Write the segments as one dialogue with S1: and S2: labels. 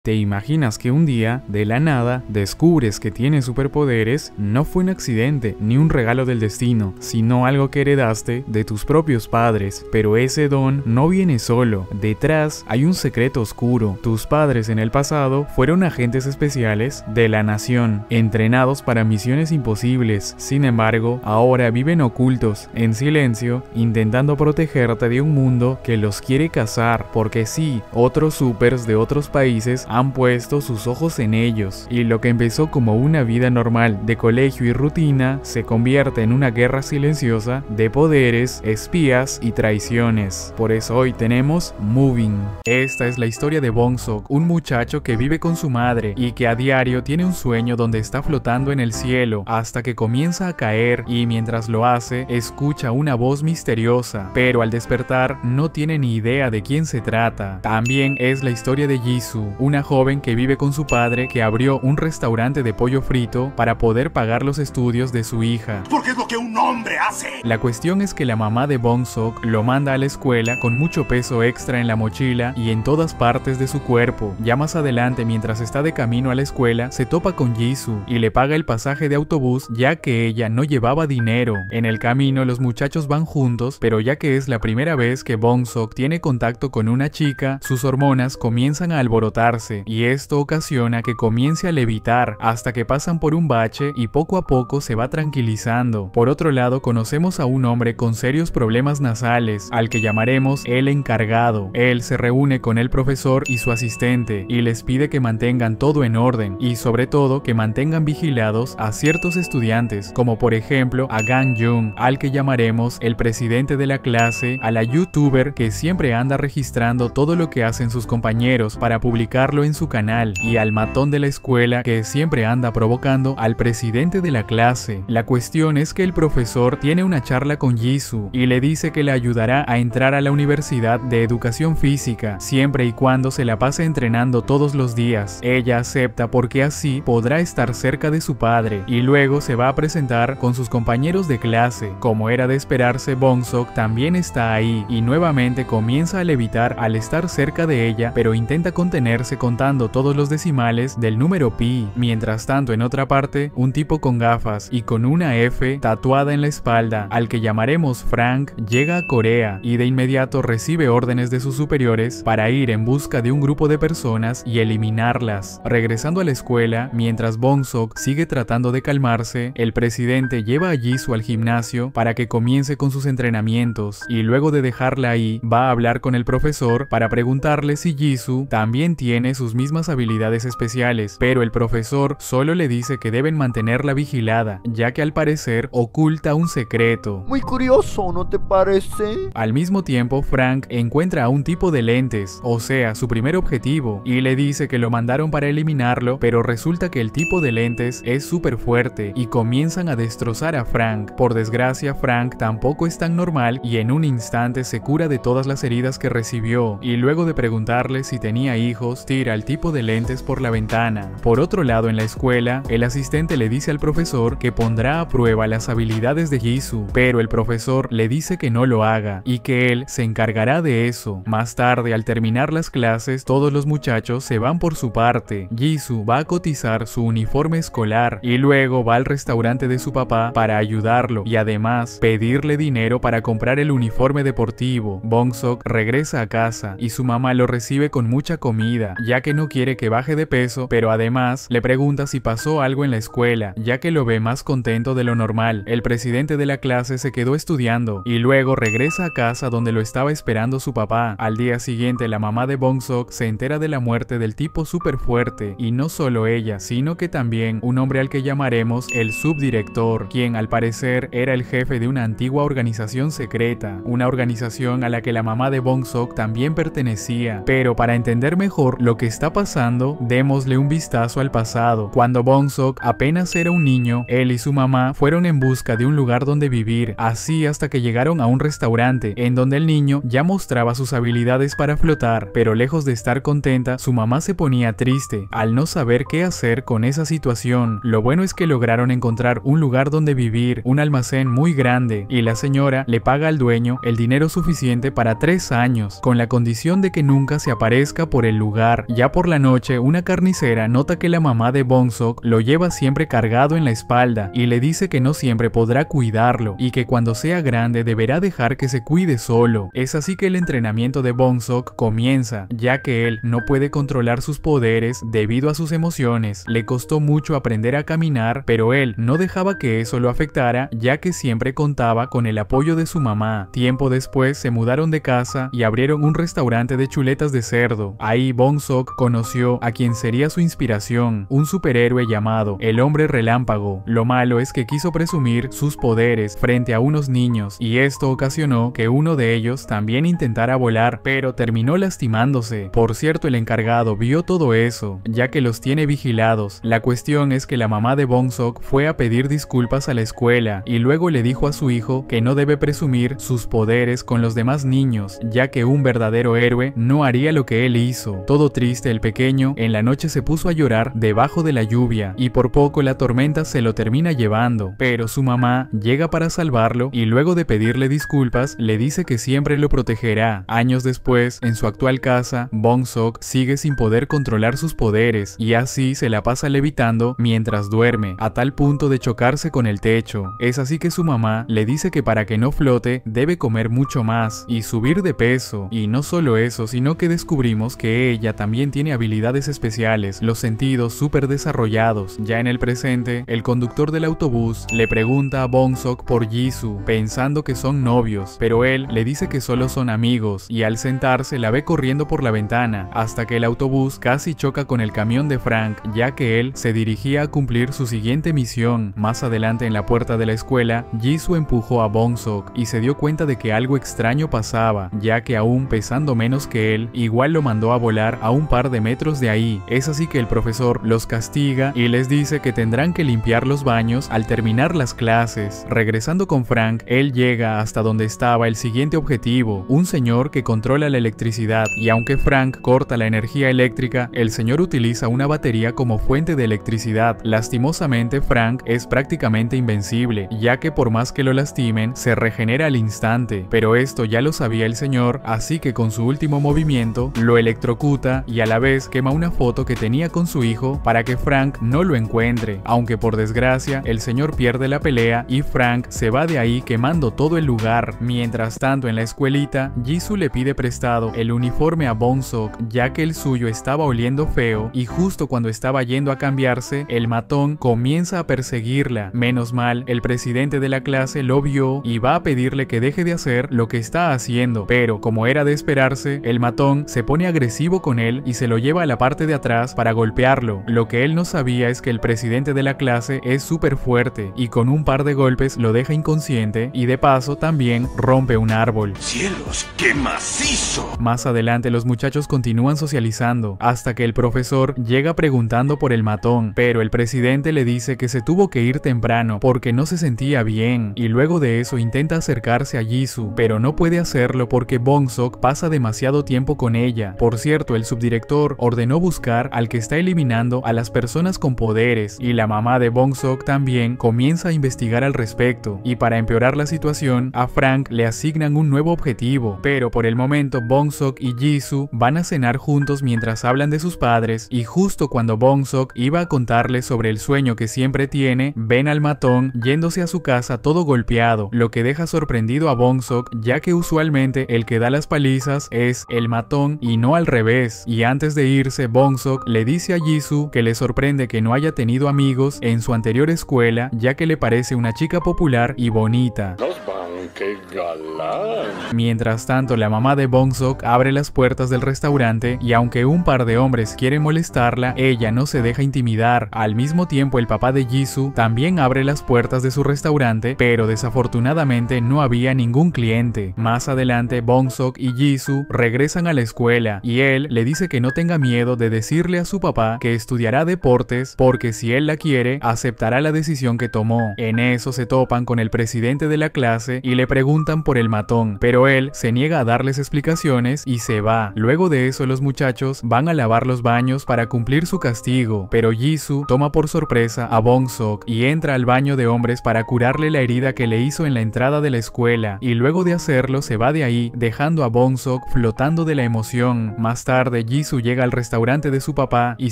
S1: ¿Te imaginas que un día, de la nada, descubres que tienes superpoderes? No fue un accidente ni un regalo del destino, sino algo que heredaste de tus propios padres. Pero ese don no viene solo, detrás hay un secreto oscuro. Tus padres en el pasado fueron agentes especiales de la nación, entrenados para misiones imposibles. Sin embargo, ahora viven ocultos, en silencio, intentando protegerte de un mundo que los quiere cazar, porque sí, otros supers de otros países han puesto sus ojos en ellos, y lo que empezó como una vida normal de colegio y rutina se convierte en una guerra silenciosa de poderes, espías y traiciones. Por eso hoy tenemos Moving. Esta es la historia de Bong Sok, un muchacho que vive con su madre y que a diario tiene un sueño donde está flotando en el cielo hasta que comienza a caer, y mientras lo hace escucha una voz misteriosa, pero al despertar no tiene ni idea de quién se trata. También es la historia de Jisoo, una joven que vive con su padre, que abrió un restaurante de pollo frito para poder pagar los estudios de su hija.
S2: Porque es lo que un hombre hace.
S1: La cuestión es que la mamá de Bong Sok lo manda a la escuela con mucho peso extra en la mochila y en todas partes de su cuerpo. Ya más adelante, mientras está de camino a la escuela, se topa con Jisoo y le paga el pasaje de autobús, ya que ella no llevaba dinero. En el camino los muchachos van juntos, pero ya que es la primera vez que Bong Sok tiene contacto con una chica, sus hormonas comienzan a alborotarse, y esto ocasiona que comience a levitar hasta que pasan por un bache y poco a poco se va tranquilizando. Por otro lado, conocemos a un hombre con serios problemas nasales, al que llamaremos el encargado. Él se reúne con el profesor y su asistente y les pide que mantengan todo en orden y sobre todo que mantengan vigilados a ciertos estudiantes, como por ejemplo a Gang Jung, al que llamaremos el presidente de la clase, a la youtuber que siempre anda registrando todo lo que hacen sus compañeros para publicarlo en su canal, y al matón de la escuela que siempre anda provocando al presidente de la clase. La cuestión es que el profesor tiene una charla con Jisoo y le dice que le ayudará a entrar a la Universidad de Educación Física siempre y cuando se la pase entrenando todos los días. Ella acepta porque así podrá estar cerca de su padre, y luego se va a presentar con sus compañeros de clase. Como era de esperarse, Bong Sok también está ahí y nuevamente comienza a levitar al estar cerca de ella, pero intenta contenerse contando todos los decimales del número pi. Mientras tanto, en otra parte, un tipo con gafas y con una F tatuada en la espalda, al que llamaremos Frank, llega a Corea y de inmediato recibe órdenes de sus superiores para ir en busca de un grupo de personas y eliminarlas. Regresando a la escuela, mientras Bong Sok sigue tratando de calmarse, el presidente lleva a Jisoo al gimnasio para que comience con sus entrenamientos, y luego de dejarla ahí, va a hablar con el profesor para preguntarle si Jisoo también tiene sus mismas habilidades especiales, pero el profesor solo le dice que deben mantenerla vigilada, ya que al parecer oculta un secreto.
S3: Muy curioso, ¿no te parece?
S1: Al mismo tiempo, Frank encuentra a un tipo de lentes, o sea, su primer objetivo, y le dice que lo mandaron para eliminarlo, pero resulta que el tipo de lentes es súper fuerte y comienzan a destrozar a Frank. Por desgracia, Frank tampoco es tan normal y en un instante se cura de todas las heridas que recibió, y luego de preguntarle si tenía hijos, tira al tipo de lentes por la ventana. Por otro lado, en la escuela, el asistente le dice al profesor que pondrá a prueba las habilidades de Jisoo, pero el profesor le dice que no lo haga y que él se encargará de eso. Más tarde, al terminar las clases, todos los muchachos se van por su parte. Jisoo va a cotizar su uniforme escolar y luego va al restaurante de su papá para ayudarlo y además pedirle dinero para comprar el uniforme deportivo. Bong Sok regresa a casa y su mamá lo recibe con mucha comida, ya que no quiere que baje de peso, pero además le pregunta si pasó algo en la escuela, ya que lo ve más contento de lo normal. El presidente de la clase se quedó estudiando y luego regresa a casa donde lo estaba esperando su papá. Al día siguiente, la mamá de Bong Sok se entera de la muerte del tipo súper fuerte, y no solo ella, sino que también un hombre al que llamaremos el subdirector, quien al parecer era el jefe de una antigua organización secreta, una organización a la que la mamá de Bong Sok también pertenecía. Pero para entender mejor lo que está pasando, démosle un vistazo al pasado. Cuando Bong Sok apenas era un niño, él y su mamá fueron en busca de un lugar donde vivir, así hasta que llegaron a un restaurante, en donde el niño ya mostraba sus habilidades para flotar, pero lejos de estar contenta, su mamá se ponía triste, al no saber qué hacer con esa situación. Lo bueno es que lograron encontrar un lugar donde vivir, un almacén muy grande, y la señora le paga al dueño el dinero suficiente para 3 años, con la condición de que nunca se aparezca por el lugar. Ya por la noche, una carnicera nota que la mamá de Bong-sok lo lleva siempre cargado en la espalda, y le dice que no siempre podrá cuidarlo, y que cuando sea grande deberá dejar que se cuide solo. Es así que el entrenamiento de Bong-sok comienza, ya que él no puede controlar sus poderes debido a sus emociones. Le costó mucho aprender a caminar, pero él no dejaba que eso lo afectara, ya que siempre contaba con el apoyo de su mamá. Tiempo después se mudaron de casa y abrieron un restaurante de chuletas de cerdo. Ahí Bong-sok conoció a quien sería su inspiración, un superhéroe llamado el Hombre Relámpago. Lo malo es que quiso presumir sus poderes frente a unos niños, y esto ocasionó que uno de ellos también intentara volar, pero terminó lastimándose. Por cierto, el encargado vio todo eso, ya que los tiene vigilados. La cuestión es que la mamá de Bong-sok fue a pedir disculpas a la escuela, y luego le dijo a su hijo que no debe presumir sus poderes con los demás niños, ya que un verdadero héroe no haría lo que él hizo. Todo triste, el pequeño en la noche se puso a llorar debajo de la lluvia, y por poco la tormenta se lo termina llevando, pero su mamá llega para salvarlo, y luego de pedirle disculpas, le dice que siempre lo protegerá. Años después, en su actual casa, Bong-sok sigue sin poder controlar sus poderes, y así se la pasa levitando mientras duerme, a tal punto de chocarse con el techo. Es así que su mamá le dice que para que no flote, debe comer mucho más y subir de peso. Y no solo eso, sino que descubrimos que ella también tiene habilidades especiales, los sentidos súper desarrollados. Ya en el presente, el conductor del autobús le pregunta a Bong-sok por Jisoo, pensando que son novios, pero él le dice que solo son amigos, y al sentarse la ve corriendo por la ventana, hasta que el autobús casi choca con el camión de Frank, ya que él se dirigía a cumplir su siguiente misión. Más adelante, en la puerta de la escuela, Jisoo empujó a Bong-sok y se dio cuenta de que algo extraño pasaba, ya que aún pesando menos que él, igual lo mandó a volar a un par de metros de ahí. Es así que el profesor los castiga y les dice que tendrán que limpiar los baños al terminar las clases. Regresando con Frank, él llega hasta donde estaba el siguiente objetivo, un señor que controla la electricidad, y aunque Frank corta la energía eléctrica, el señor utiliza una batería como fuente de electricidad. Lastimosamente, Frank es prácticamente invencible, ya que por más que lo lastimen, se regenera al instante, pero esto ya lo sabía el señor, así que con su último movimiento, lo electrocuta y a la vez quema una foto que tenía con su hijo para que Frank no lo encuentre, aunque por desgracia, el señor pierde la pelea y Frank se va de ahí quemando todo el lugar. Mientras tanto, en la escuelita, Jisoo le pide prestado el uniforme a Bong-sok, ya que el suyo estaba oliendo feo, y justo cuando estaba yendo a cambiarse, el matón comienza a perseguirla. Menos mal, el presidente de la clase lo vio y va a pedirle que deje de hacer lo que está haciendo, pero como era de esperarse, el matón se pone agresivo con él y se lo lleva a la parte de atrás para golpearlo. Lo que él no sabía es que el presidente de la clase es súper fuerte, y con un par de golpes lo deja inconsciente, y de paso también rompe un árbol.
S2: ¡Cielos, qué macizo!
S1: Más adelante los muchachos continúan socializando, hasta que el profesor llega preguntando por el matón, pero el presidente le dice que se tuvo que ir temprano porque no se sentía bien, y luego de eso intenta acercarse a Jisoo, pero no puede hacerlo porque Bong-sok pasa demasiado tiempo con ella. Por cierto, el subdirector ordenó buscar al que está eliminando a las personas con poderes, y la mamá de Bong-sok también comienza a investigar al respecto, y para empeorar la situación, a Frank le asignan un nuevo objetivo, pero por el momento Bong-sok y Jisoo van a cenar juntos mientras hablan de sus padres, y justo cuando Bong-sok iba a contarles sobre el sueño que siempre tiene, ven al matón yéndose a su casa todo golpeado, lo que deja sorprendido a Bong-sok, ya que usualmente el que da las palizas es el matón y no al revés. Y antes de irse, Bong-sok le dice a Jisoo que le sorprende que no haya tenido amigos en su anterior escuela, ya que le parece una chica popular y bonita.
S2: Nos van ¡Qué galán!
S1: Mientras tanto, la mamá de Bong-seok abre las puertas del restaurante y aunque un par de hombres quieren molestarla, ella no se deja intimidar. Al mismo tiempo, el papá de Jisoo también abre las puertas de su restaurante, pero desafortunadamente no había ningún cliente. Más adelante, Bong-seok y Jisoo regresan a la escuela y él le dice que no tenga miedo de decirle a su papá que estudiará deportes porque si él la quiere, aceptará la decisión que tomó. En eso se topan con el presidente de la clase y le preguntan por el matón, pero él se niega a darles explicaciones y se va. Luego de eso, los muchachos van a lavar los baños para cumplir su castigo, pero Jisoo toma por sorpresa a Bong-seok y entra al baño de hombres para curarle la herida que le hizo en la entrada de la escuela, y luego de hacerlo se va de ahí, dejando a Bong-seok flotando de la emoción. Más tarde, Jisoo llega al restaurante de su papá y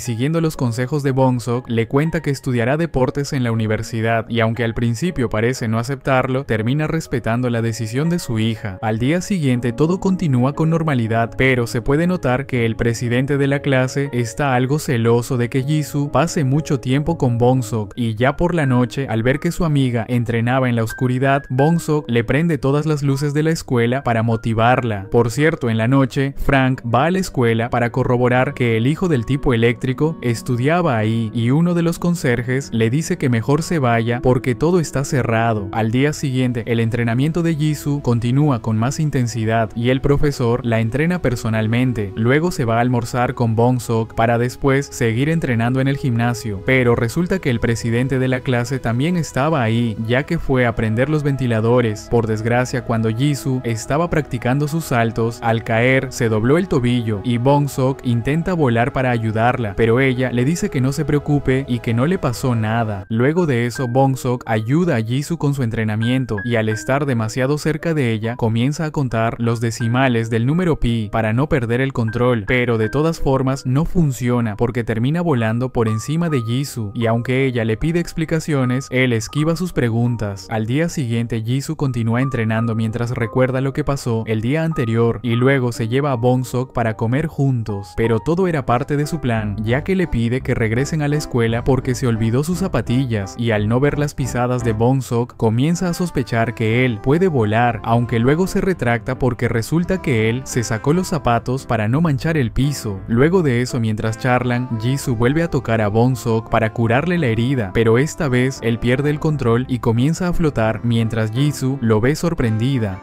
S1: siguiendo los consejos de Bong-seok, le cuenta que estudiará deportes en la universidad, y aunque al principio parece no aceptarlo, termina respetando la decisión de su hija. Al día siguiente todo continúa con normalidad, pero se puede notar que el presidente de la clase está algo celoso de que Jisoo pase mucho tiempo con Bong-seok, y ya por la noche, al ver que su amiga entrenaba en la oscuridad, Bong-seok le prende todas las luces de la escuela para motivarla. Por cierto, en la noche, Frank va a la escuela para corroborar que el hijo del tipo eléctrico estudiaba ahí, y uno de los conserjes le dice que mejor se vaya porque todo está cerrado. Al día siguiente, el entrenamiento de Jisoo continúa con más intensidad y el profesor la entrena personalmente. Luego se va a almorzar con Bong-seok para después seguir entrenando en el gimnasio, pero resulta que el presidente de la clase también estaba ahí, ya que fue a prender los ventiladores. Por desgracia, cuando Jisoo estaba practicando sus saltos, al caer se dobló el tobillo y Bong-seok intenta volar para ayudarla, pero ella le dice que no se preocupe y que no le pasó nada. Luego de eso, Bong-seok ayuda a Jisoo con su entrenamiento y al estar demasiado cerca de ella, comienza a contar los decimales del número pi para no perder el control, pero de todas formas no funciona porque termina volando por encima de Jisoo y aunque ella le pide explicaciones, él esquiva sus preguntas. Al día siguiente, Jisoo continúa entrenando mientras recuerda lo que pasó el día anterior y luego se lleva a Bong-seok para comer juntos, pero todo era parte de su plan, ya que le pide que regresen a la escuela porque se olvidó sus zapatillas y al no ver las pisadas de Bong-seok comienza a sospechar que él puede volar, aunque luego se retracta porque resulta que él se sacó los zapatos para no manchar el piso. Luego de eso, mientras charlan, Jisoo vuelve a tocar a Bong-seok para curarle la herida, pero esta vez él pierde el control y comienza a flotar mientras Jisoo lo ve sorprendida.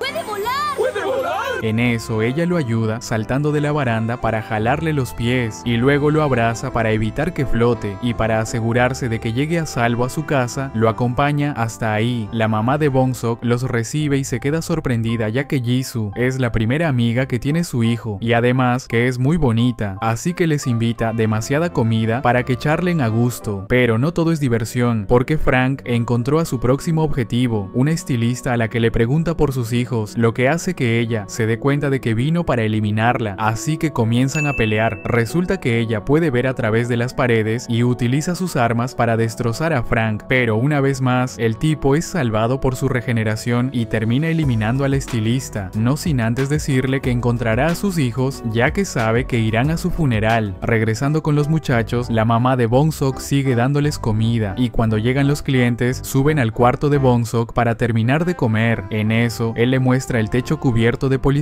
S1: En eso, ella lo ayuda saltando de la baranda para jalarle los pies y luego lo abraza para evitar que flote y para asegurarse de que llegue a salvo a su casa, lo acompaña hasta ahí. La mamá de Bong-seok los recibe y se queda sorprendida ya que Jisoo es la primera amiga que tiene su hijo y además que es muy bonita, así que les invita demasiada comida para que charlen a gusto. Pero no todo es diversión, porque Frank encontró a su próximo objetivo, una estilista a la que le pregunta por sus hijos, lo que hace que ella se dé cuenta de que vino para eliminarla, así que comienzan a pelear. Resulta que ella puede ver a través de las paredes y utiliza sus armas para destrozar a Frank, pero una vez más, el tipo es salvado por su regeneración y termina eliminando a la estilista, no sin antes decirle que encontrará a sus hijos ya que sabe que irán a su funeral. Regresando con los muchachos, la mamá de Bong-seok sigue dándoles comida y cuando llegan los clientes, suben al cuarto de Bong-seok para terminar de comer. En eso, él le muestra el techo cubierto de poliestireno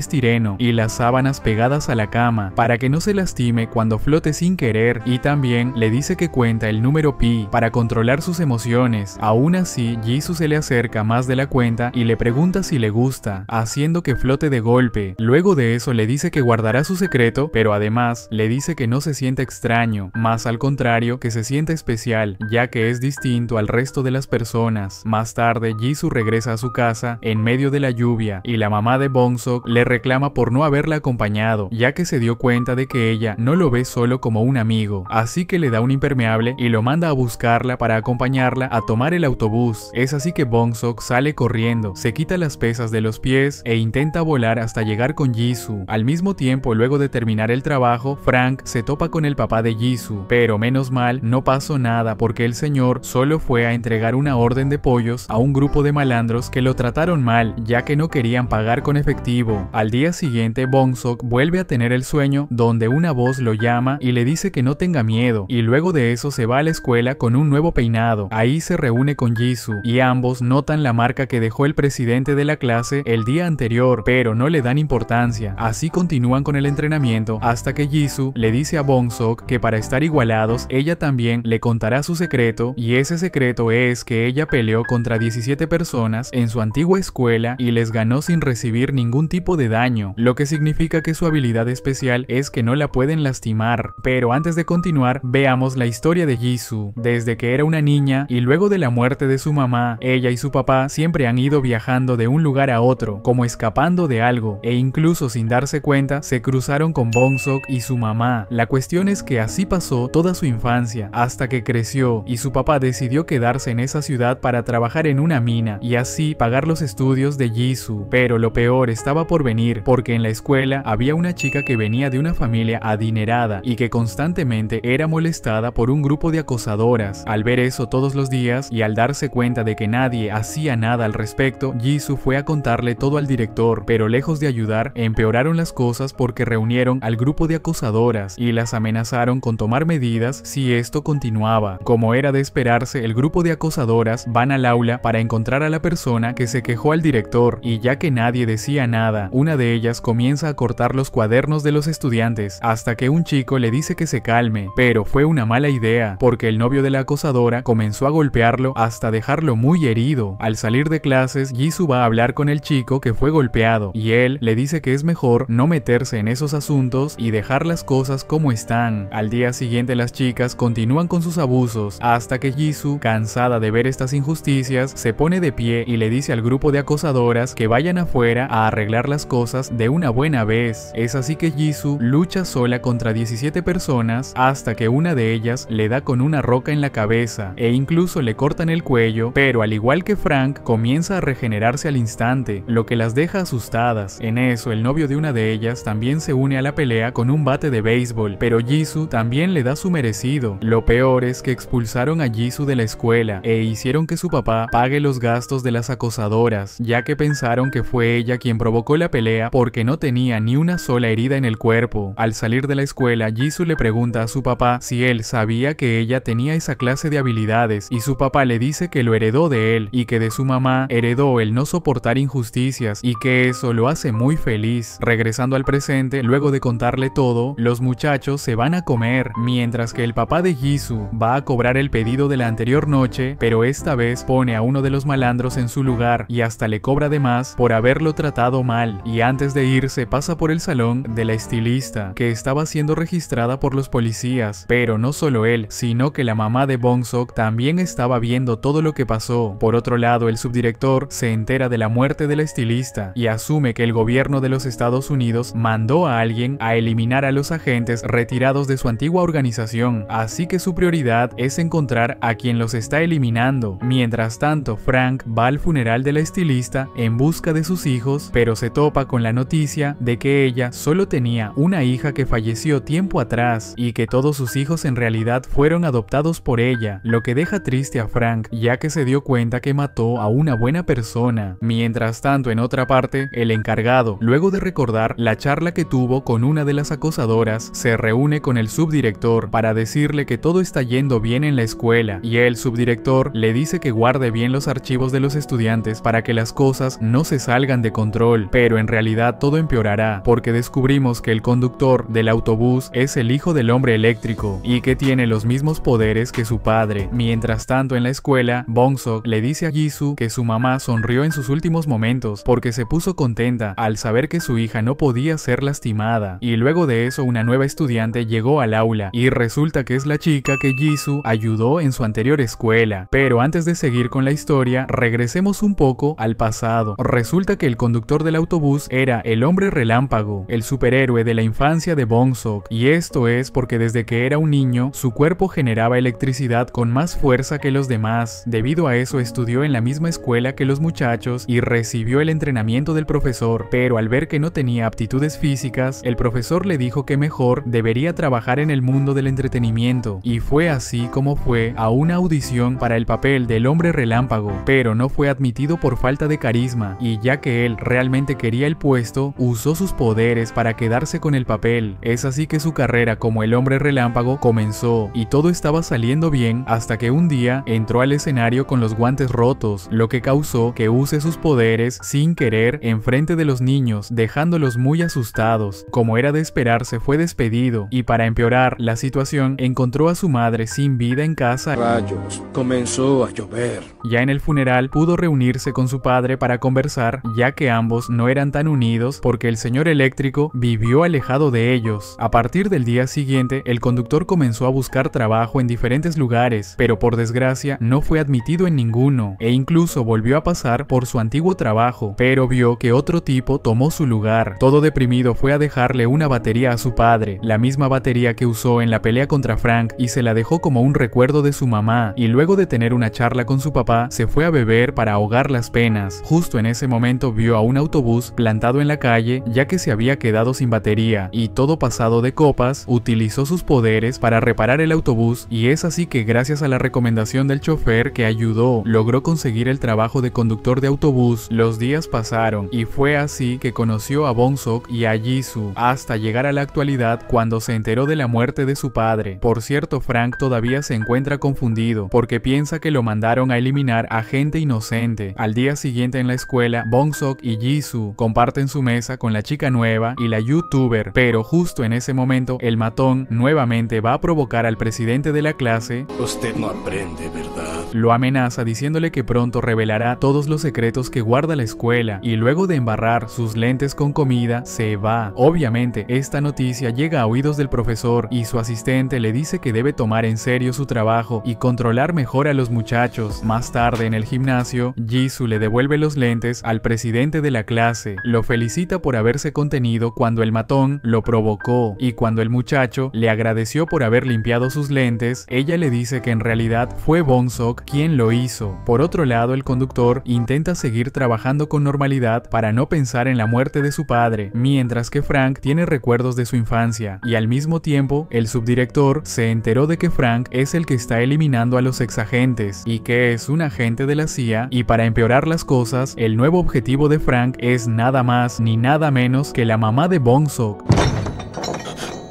S1: y las sábanas pegadas a la cama para que no se lastime cuando flote sin querer, y también le dice que cuenta el número pi para controlar sus emociones. Aún así, Jisoo se le acerca más de la cuenta y le pregunta si le gusta, haciendo que flote de golpe. Luego de eso le dice que guardará su secreto, pero además le dice que no se siente extraño, más al contrario que se siente especial, ya que es distinto al resto de las personas. Más tarde, Jisoo regresa a su casa en medio de la lluvia y la mamá de Bong-seok le reclama por no haberla acompañado, ya que se dio cuenta de que ella no lo ve solo como un amigo, así que le da un impermeable y lo manda a buscarla para acompañarla a tomar el autobús. Es así que Bong-seok sale corriendo, se quita las pesas de los pies e intenta volar hasta llegar con Jisoo. Al mismo tiempo, luego de terminar el trabajo, Frank se topa con el papá de Jisoo, pero menos mal no pasó nada porque el señor solo fue a entregar una orden de pollos a un grupo de malandros que lo trataron mal, ya que no querían pagar con efectivo. Al día siguiente, Bong-sok vuelve a tener el sueño donde una voz lo llama y le dice que no tenga miedo, y luego de eso se va a la escuela con un nuevo peinado. Ahí se reúne con Jisoo y ambos notan la marca que dejó el presidente de la clase el día anterior, pero no le dan importancia. Así continúan con el entrenamiento hasta que Jisoo le dice a Bong-sok que para estar igualados ella también le contará su secreto, y ese secreto es que ella peleó contra 17 personas en su antigua escuela y les ganó sin recibir ningún tipo de daño, lo que significa que su habilidad especial es que no la pueden lastimar. Pero antes de continuar, veamos la historia de Jisoo. Desde que era una niña y luego de la muerte de su mamá, ella y su papá siempre han ido viajando de un lugar a otro, como escapando de algo, e incluso sin darse cuenta se cruzaron con Bong-sok y su mamá. La cuestión es que así pasó toda su infancia, hasta que creció y su papá decidió quedarse en esa ciudad para trabajar en una mina y así pagar los estudios de Jisoo. Pero lo peor estaba por venir, porque en la escuela había una chica que venía de una familia adinerada y que constantemente era molestada por un grupo de acosadoras. Al ver eso todos los días y al darse cuenta de que nadie hacía nada al respecto, Jisoo fue a contarle todo al director, pero lejos de ayudar, empeoraron las cosas porque reunieron al grupo de acosadoras y las amenazaron con tomar medidas si esto continuaba. Como era de esperarse, el grupo de acosadoras van al aula para encontrar a la persona que se quejó al director, y ya que nadie decía nada, una de ellas comienza a cortar los cuadernos de los estudiantes, hasta que un chico le dice que se calme, pero fue una mala idea, porque el novio de la acosadora comenzó a golpearlo hasta dejarlo muy herido. Al salir de clases, Jisoo va a hablar con el chico que fue golpeado, y él le dice que es mejor no meterse en esos asuntos y dejar las cosas como están. Al día siguiente las chicas continúan con sus abusos, hasta que Jisoo, cansada de ver estas injusticias, se pone de pie y le dice al grupo de acosadoras que vayan afuera a arreglar las cosas de una buena vez. Es así que Jisoo lucha sola contra 17 personas hasta que una de ellas le da con una roca en la cabeza e incluso le cortan el cuello, pero al igual que Frank comienza a regenerarse al instante, lo que las deja asustadas. En eso el novio de una de ellas también se une a la pelea con un bate de béisbol, pero Jisoo también le da su merecido. Lo peor es que expulsaron a Jisoo de la escuela e hicieron que su papá pague los gastos de las acosadoras, ya que pensaron que fue ella quien provocó la pelea porque no tenía ni una sola herida en el cuerpo. Al salir de la escuela, Jisoo le pregunta a su papá si él sabía que ella tenía esa clase de habilidades, y su papá le dice que lo heredó de él y que de su mamá heredó el no soportar injusticias y que eso lo hace muy feliz. Regresando al presente, luego de contarle todo, los muchachos se van a comer, mientras que el papá de Jisoo va a cobrar el pedido de la anterior noche, pero esta vez pone a uno de los malandros en su lugar y hasta le cobra de más por haberlo tratado mal, y antes de irse pasa por el salón de la estilista, que estaba siendo registrada por los policías, pero no solo él, sino que la mamá de Bong-sok también estaba viendo todo lo que pasó. Por otro lado, el subdirector se entera de la muerte de la estilista y asume que el gobierno de los Estados Unidos mandó a alguien a eliminar a los agentes retirados de su antigua organización, así que su prioridad es encontrar a quien los está eliminando. Mientras tanto, Frank va al funeral de la estilista en busca de sus hijos, pero se topa con la noticia de que ella solo tenía una hija que falleció tiempo atrás y que todos sus hijos en realidad fueron adoptados por ella, lo que deja triste a Frank, ya que se dio cuenta que mató a una buena persona. Mientras tanto, en otra parte, el encargado, luego de recordar la charla que tuvo con una de las acosadoras, se reúne con el subdirector para decirle que todo está yendo bien en la escuela, y el subdirector le dice que guarde bien los archivos de los estudiantes para que las cosas no se salgan de control, pero en realidad todo empeorará porque descubrimos que el conductor del autobús es el hijo del hombre eléctrico y que tiene los mismos poderes que su padre. Mientras tanto, en la escuela, Bong-sok le dice a Jisoo que su mamá sonrió en sus últimos momentos porque se puso contenta al saber que su hija no podía ser lastimada, y luego de eso una nueva estudiante llegó al aula y resulta que es la chica que Jisoo ayudó en su anterior escuela. Pero antes de seguir con la historia, regresemos un poco al pasado. Resulta que el conductor del autobús era el hombre relámpago, el superhéroe de la infancia de Bong-sok, y esto es porque desde que era un niño su cuerpo generaba electricidad con más fuerza que los demás. Debido a eso estudió en la misma escuela que los muchachos y recibió el entrenamiento del profesor, pero al ver que no tenía aptitudes físicas, el profesor le dijo que mejor debería trabajar en el mundo del entretenimiento, y fue así como fue a una audición para el papel del hombre relámpago, pero no fue admitido por falta de carisma, y ya que él realmente quería merecía el puesto, usó sus poderes para quedarse con el papel. Es así que su carrera como el hombre relámpago comenzó, y todo estaba saliendo bien hasta que un día entró al escenario con los guantes rotos, lo que causó que use sus poderes sin querer enfrente de los niños, dejándolos muy asustados. Como era de esperarse, fue despedido, y para empeorar la situación encontró a su madre sin vida en casa.
S4: Rayos, comenzó a llover.
S1: Ya en el funeral pudo reunirse con su padre para conversar, ya que ambos no eran tan unidos porque el señor eléctrico vivió alejado de ellos. A partir del día siguiente, el conductor comenzó a buscar trabajo en diferentes lugares, pero por desgracia no fue admitido en ninguno, e incluso volvió a pasar por su antiguo trabajo, pero vio que otro tipo tomó su lugar. Todo deprimido fue a dejarle una batería a su padre, la misma batería que usó en la pelea contra Frank, y se la dejó como un recuerdo de su mamá, y luego de tener una charla con su papá, se fue a beber para ahogar las penas. Justo en ese momento vio a un autobús plantado en la calle, ya que se había quedado sin batería, y todo pasado de copas, utilizó sus poderes para reparar el autobús, y es así que gracias a la recomendación del chofer que ayudó, logró conseguir el trabajo de conductor de autobús. Los días pasaron, y fue así que conoció a Bong-seok y a Jisoo, hasta llegar a la actualidad cuando se enteró de la muerte de su padre. Por cierto, Frank todavía se encuentra confundido, porque piensa que lo mandaron a eliminar a gente inocente. Al día siguiente en la escuela, Bong-seok y Jisoo comparten su mesa con la chica nueva y la youtuber, pero justo en ese momento el matón nuevamente va a provocar al presidente de la clase.
S4: Usted no aprende, ¿verdad?
S1: Lo amenaza diciéndole que pronto revelará todos los secretos que guarda la escuela, y luego de embarrar sus lentes con comida, se va. Obviamente, esta noticia llega a oídos del profesor, y su asistente le dice que debe tomar en serio su trabajo y controlar mejor a los muchachos. Más tarde en el gimnasio, Jisoo le devuelve los lentes al presidente de la clase, lo felicita por haberse contenido cuando el matón lo provocó, y cuando el muchacho le agradeció por haber limpiado sus lentes, ella le dice que en realidad fue Bong-seok quien lo hizo. Por otro lado, el conductor intenta seguir trabajando con normalidad para no pensar en la muerte de su padre, mientras que Frank tiene recuerdos de su infancia, y al mismo tiempo, el subdirector se enteró de que Frank es el que está eliminando a los exagentes, y que es un agente de la CIA, y para empeorar las cosas, el nuevo objetivo de Frank es nada más ni nada menos que la mamá de Bong-seok.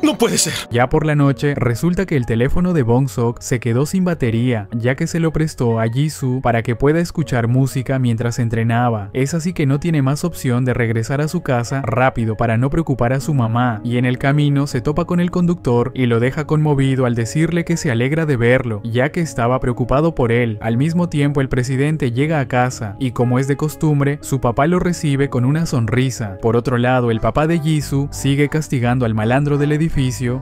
S4: ¡No puede ser!
S1: Ya por la noche, resulta que el teléfono de Bong-seok se quedó sin batería, ya que se lo prestó a Jisoo para que pueda escuchar música mientras entrenaba. Es así que no tiene más opción de regresar a su casa rápido para no preocupar a su mamá, y en el camino se topa con el conductor y lo deja conmovido al decirle que se alegra de verlo, ya que estaba preocupado por él. Al mismo tiempo, el presidente llega a casa, y como es de costumbre, su papá lo recibe con una sonrisa. Por otro lado, el papá de Jisoo sigue castigando al malandro del edificio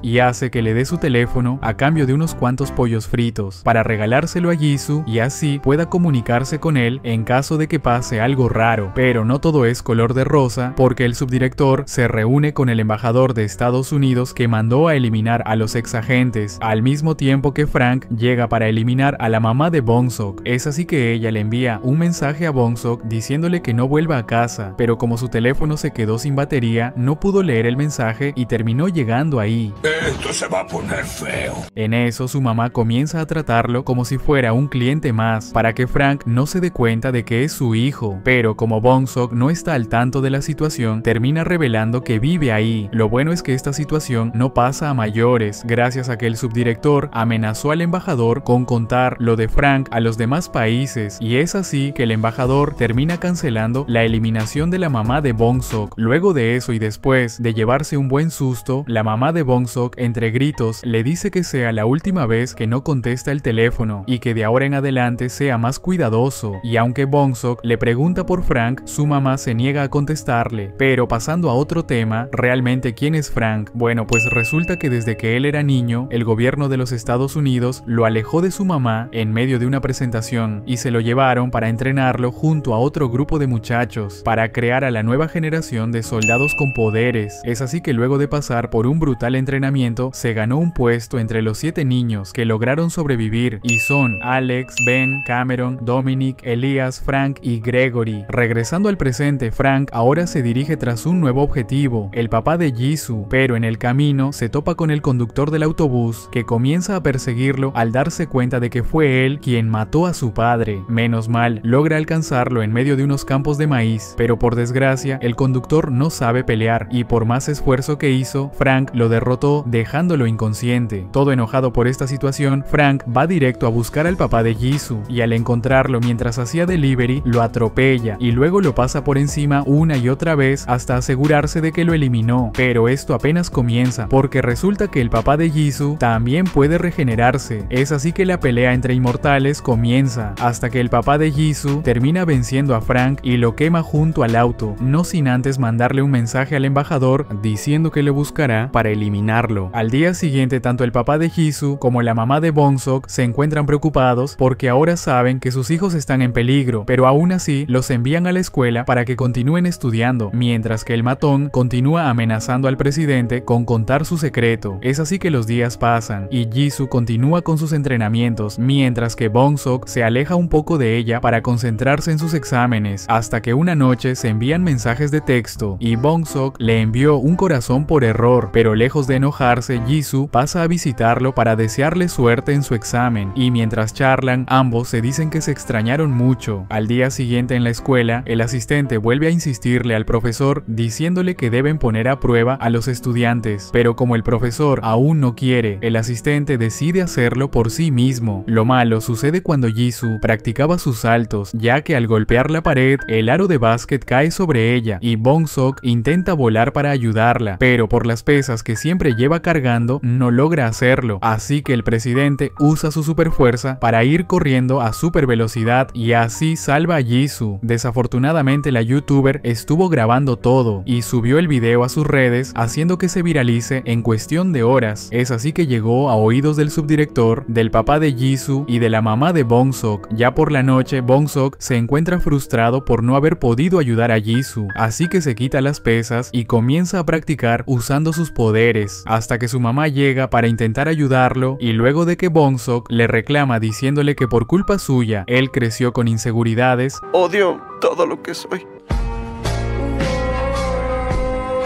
S1: y hace que le dé su teléfono a cambio de unos cuantos pollos fritos para regalárselo a Jisoo, y así pueda comunicarse con él en caso de que pase algo raro. Pero no todo es color de rosa, porque el subdirector se reúne con el embajador de Estados Unidos que mandó a eliminar a los exagentes, al mismo tiempo que Frank llega para eliminar a la mamá de Bong-seok. Es así que ella le envía un mensaje a Bong-seok diciéndole que no vuelva a casa, pero como su teléfono se quedó sin batería, no pudo leer el mensaje y terminó llegando ahí.
S2: Esto se va a poner feo.
S1: En eso, su mamá comienza a tratarlo como si fuera un cliente más, para que Frank no se dé cuenta de que es su hijo. Pero como Bong-seok no está al tanto de la situación, termina revelando que vive ahí. Lo bueno es que esta situación no pasa a mayores, gracias a que el subdirector amenazó al embajador con contar lo de Frank a los demás países, y es así que el embajador termina cancelando la eliminación de la mamá de Bong-seok. Luego de eso y después de llevarse un buen susto, la mamá de Bong-seok entre gritos le dice que sea la última vez que no contesta el teléfono y que de ahora en adelante sea más cuidadoso, y aunque Bong-seok le pregunta por Frank, su mamá se niega a contestarle. Pero pasando a otro tema, ¿realmente quién es Frank? Bueno, pues resulta que desde que él era niño, el gobierno de los Estados Unidos lo alejó de su mamá en medio de una presentación y se lo llevaron para entrenarlo junto a otro grupo de muchachos para crear a la nueva generación de soldados con poderes. Es así que luego de pasar por un brutal al entrenamiento, se ganó un puesto entre los 7 niños que lograron sobrevivir, y son Alex, Ben, Cameron, Dominic, Elias, Frank y Gregory. Regresando al presente, Frank ahora se dirige tras un nuevo objetivo, el papá de Jisoo, pero en el camino se topa con el conductor del autobús, que comienza a perseguirlo al darse cuenta de que fue él quien mató a su padre. Menos mal, logra alcanzarlo en medio de unos campos de maíz, pero por desgracia, el conductor no sabe pelear, y por más esfuerzo que hizo, Frank lo derrotó dejándolo inconsciente. Todo enojado por esta situación, Frank va directo a buscar al papá de Jisoo, y al encontrarlo mientras hacía delivery, lo atropella y luego lo pasa por encima una y otra vez hasta asegurarse de que lo eliminó. Pero esto apenas comienza, porque resulta que el papá de Jisoo también puede regenerarse. Es así que la pelea entre inmortales comienza, hasta que el papá de Jisoo termina venciendo a Frank y lo quema junto al auto, no sin antes mandarle un mensaje al embajador diciendo que lo buscará para eliminarlo. Al día siguiente, tanto el papá de Jisoo como la mamá de Bong-seok se encuentran preocupados porque ahora saben que sus hijos están en peligro, pero aún así los envían a la escuela para que continúen estudiando, mientras que el matón continúa amenazando al presidente con contar su secreto. Es así que los días pasan y Jisoo continúa con sus entrenamientos, mientras que Bong-seok se aleja un poco de ella para concentrarse en sus exámenes, hasta que una noche se envían mensajes de texto y Bong-seok le envió un corazón por error, pero lejos de enojarse, Jisoo pasa a visitarlo para desearle suerte en su examen, y mientras charlan, ambos se dicen que se extrañaron mucho. Al día siguiente en la escuela, el asistente vuelve a insistirle al profesor diciéndole que deben poner a prueba a los estudiantes, pero como el profesor aún no quiere, el asistente decide hacerlo por sí mismo. Lo malo sucede cuando Jisoo practicaba sus saltos, ya que al golpear la pared, el aro de básquet cae sobre ella y Bong-seok intenta volar para ayudarla, pero por las pesas que siempre lleva cargando no logra hacerlo, así que el presidente usa su superfuerza para ir corriendo a super velocidad y así salva a Jisoo. Desafortunadamente la youtuber estuvo grabando todo y subió el video a sus redes, haciendo que se viralice en cuestión de horas. Es así que llegó a oídos del subdirector, del papá de Jisoo y de la mamá de Bong-seok. Ya por la noche, Bong-seok se encuentra frustrado por no haber podido ayudar a Jisoo, así que se quita las pesas y comienza a practicar usando sus poderes, hasta que su mamá llega para intentar ayudarlo, y luego de que Bong-seok le reclama diciéndole que por culpa suya él creció con inseguridades,
S3: Odio todo lo que soy.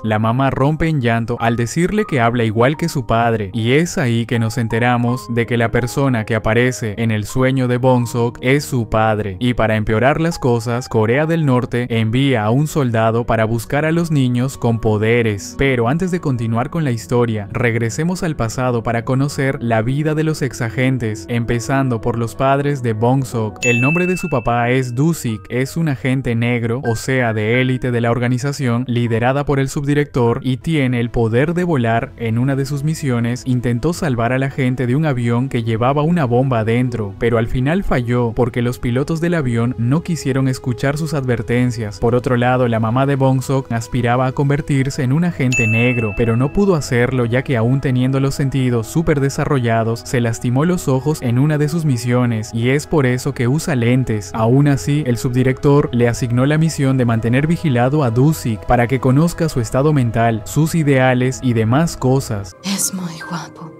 S1: la mamá rompe en llanto al decirle que habla igual que su padre, y es ahí que nos enteramos de que la persona que aparece en el sueño de Bong-seok es su padre. Y para empeorar las cosas, Corea del Norte envía a un soldado para buscar a los niños con poderes. Pero antes de continuar con la historia, regresemos al pasado para conocer la vida de los exagentes, empezando por los padres de Bong-seok. El nombre de su papá es Do-sik, es un agente negro, o sea de élite de la organización, liderada por el subdirector, y tiene el poder de volar. En una de sus misiones intentó salvar a la gente de un avión que llevaba una bomba adentro, pero al final falló porque los pilotos del avión no quisieron escuchar sus advertencias. Por otro lado, la mamá de Bong-seok aspiraba a convertirse en un agente negro, pero no pudo hacerlo ya que aún teniendo los sentidos súper desarrollados, se lastimó los ojos en una de sus misiones y es por eso que usa lentes. Aún así, el subdirector le asignó la misión de mantener vigilado a Do-sik para que conozca su estado mental, sus ideales y demás cosas.
S5: Es muy guapo.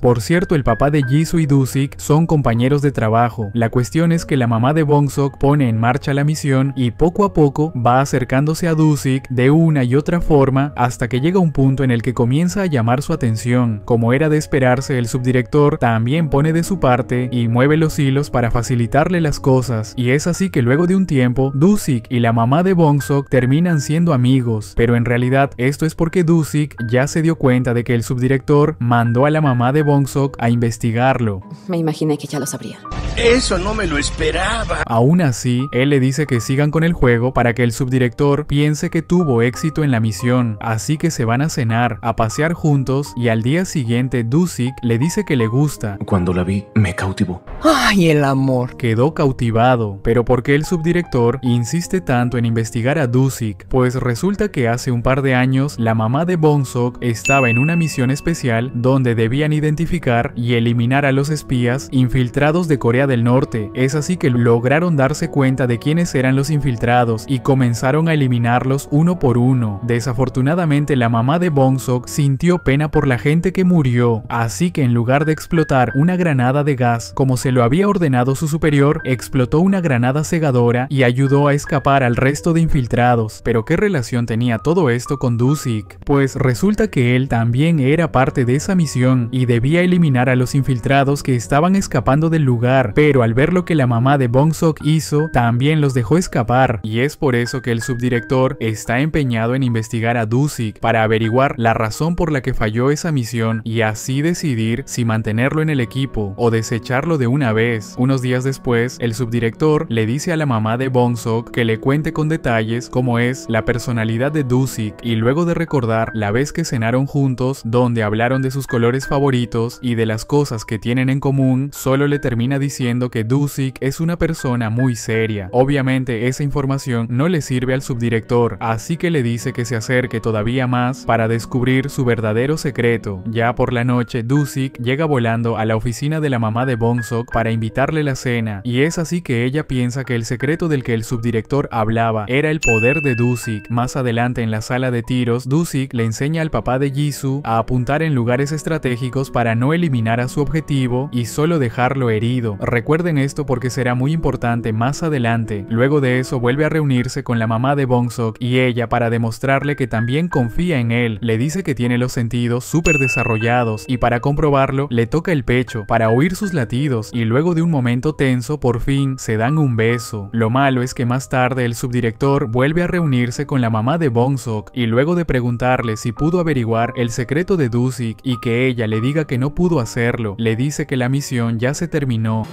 S1: Por cierto, el papá de Jisoo y Do-sik son compañeros de trabajo. La cuestión es que la mamá de Bong-seok pone en marcha la misión y poco a poco va acercándose a Do-sik de una y otra forma hasta que llega un punto en el que comienza a llamar su atención. Como era de esperarse, el subdirector también pone de su parte y mueve los hilos para facilitarle las cosas. Y es así que luego de un tiempo, Do-sik y la mamá de Bong-seok terminan siendo amigos. Pero en realidad esto es porque Do-sik ya se dio cuenta de que el subdirector mandó a la mamá de Bong-seok a investigarlo.
S5: Me imaginé que ya lo sabría.
S2: Eso no me lo esperaba.
S1: Aún así, él le dice que sigan con el juego para que el subdirector piense que tuvo éxito en la misión, así que se van a cenar, a pasear juntos, y al día siguiente Do-sik le dice que le gusta.
S4: Cuando la vi, me cautivó.
S3: ¡Ay, el amor!
S1: Quedó cautivado, pero ¿por qué el subdirector insiste tanto en investigar a Do-sik? Pues resulta que hace un par de años la mamá de Bong-seok estaba en una misión especial donde debían identificar y eliminar a los espías infiltrados de Corea Corea del Norte. Es así que lograron darse cuenta de quiénes eran los infiltrados y comenzaron a eliminarlos uno por uno. Desafortunadamente, la mamá de Bong-sok sintió pena por la gente que murió, así que en lugar de explotar una granada de gas como se lo había ordenado su superior, explotó una granada cegadora y ayudó a escapar al resto de infiltrados. Pero ¿qué relación tenía todo esto con Do-sik? Pues resulta que él también era parte de esa misión y debía eliminar a los infiltrados que estaban escapando del lugar, pero al ver lo que la mamá de Bong-sok hizo, también los dejó escapar, y es por eso que el subdirector está empeñado en investigar a Do-sik para averiguar la razón por la que falló esa misión y así decidir si mantenerlo en el equipo o desecharlo de una vez. Unos días después, el subdirector le dice a la mamá de Bong-sok que le cuente con detalles cómo es la personalidad de Do-sik, y luego de recordar la vez que cenaron juntos, donde hablaron de sus colores favoritos y de las cosas que tienen en común, solo le termina diciendo que Do-sik es una persona muy seria. Obviamente esa información no le sirve al subdirector, así que le dice que se acerque todavía más para descubrir su verdadero secreto. Ya por la noche, Do-sik llega volando a la oficina de la mamá de Bong-sok para invitarle la cena, y es así que ella piensa que el secreto del que el subdirector hablaba era el poder de Do-sik. Más adelante en la sala de tiros, Do-sik le enseña al papá de Jisoo a apuntar en lugares estratégicos para no eliminar a su objetivo y solo dejarlo herido. Recuerden esto porque será muy importante más adelante. Luego de eso vuelve a reunirse con la mamá de Bong-sok y ella, para demostrarle que también confía en él, le dice que tiene los sentidos súper desarrollados y para comprobarlo le toca el pecho para oír sus latidos, y luego de un momento tenso por fin se dan un beso. Lo malo es que más tarde el subdirector vuelve a reunirse con la mamá de Bong-sok y luego de preguntarle si pudo averiguar el secreto de Do-sik y que ella le diga que no pudo hacerlo, le dice que la misión ya se terminó.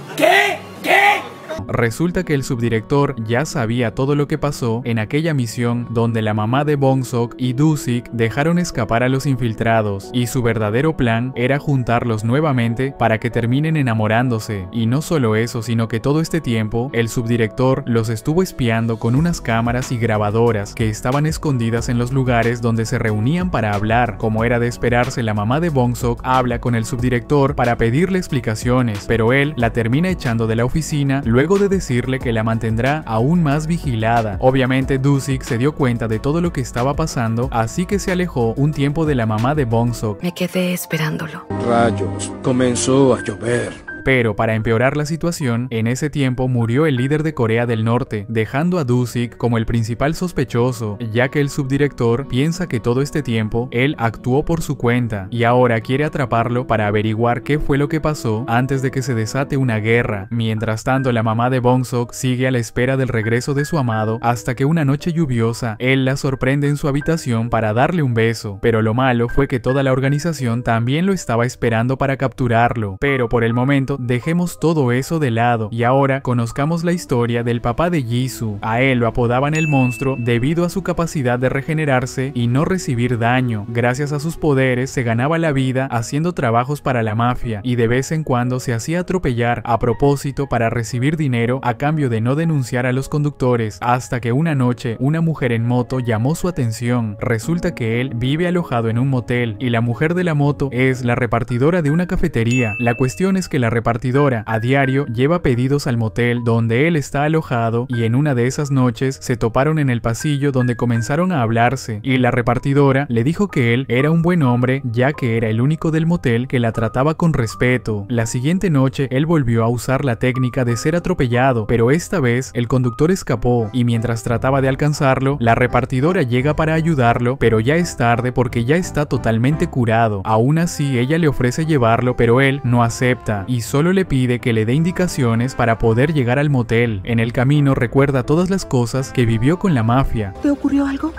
S1: Resulta que el subdirector ya sabía todo lo que pasó en aquella misión donde la mamá de Bong-sok y Do-sik dejaron escapar a los infiltrados, y su verdadero plan era juntarlos nuevamente para que terminen enamorándose. Y no solo eso, sino que todo este tiempo el subdirector los estuvo espiando con unas cámaras y grabadoras que estaban escondidas en los lugares donde se reunían para hablar. Como era de esperarse, la mamá de Bong-sok habla con el subdirector para pedirle explicaciones, pero él la termina echando de la oficina luego de decirle que la mantendrá aún más vigilada. Obviamente Do-sik se dio cuenta de todo lo que estaba pasando, así que se alejó un tiempo de la mamá de Bong-sok.
S5: Me quedé esperándolo.
S2: Rayos, comenzó a llover.
S1: Pero para empeorar la situación, en ese tiempo murió el líder de Corea del Norte, dejando a Do-sik como el principal sospechoso, ya que el subdirector piensa que todo este tiempo él actuó por su cuenta y ahora quiere atraparlo para averiguar qué fue lo que pasó antes de que se desate una guerra. Mientras tanto, la mamá de Bong-sok sigue a la espera del regreso de su amado hasta que una noche lluviosa él la sorprende en su habitación para darle un beso, pero lo malo fue que toda la organización también lo estaba esperando para capturarlo. Pero por el momento dejemos todo eso de lado y ahora conozcamos la historia del papá de Jisoo. A él lo apodaban el monstruo debido a su capacidad de regenerarse y no recibir daño. Gracias a sus poderes se ganaba la vida haciendo trabajos para la mafia y de vez en cuando se hacía atropellar a propósito para recibir dinero a cambio de no denunciar a los conductores, hasta que una noche una mujer en moto llamó su atención. Resulta que él vive alojado en un motel y la mujer de la moto es la repartidora de una cafetería. La cuestión es que la repartidora a diario lleva pedidos al motel donde él está alojado, y en una de esas noches se toparon en el pasillo donde comenzaron a hablarse y la repartidora le dijo que él era un buen hombre ya que era el único del motel que la trataba con respeto. La siguiente noche él volvió a usar la técnica de ser atropellado, pero esta vez el conductor escapó y mientras trataba de alcanzarlo, la repartidora llega para ayudarlo, pero ya es tarde porque ya está totalmente curado. Aún así ella le ofrece llevarlo, pero él no acepta y solo le pide que le dé indicaciones para poder llegar al motel. En el camino recuerda todas las cosas que vivió con la mafia.
S5: ¿Te ocurrió algo?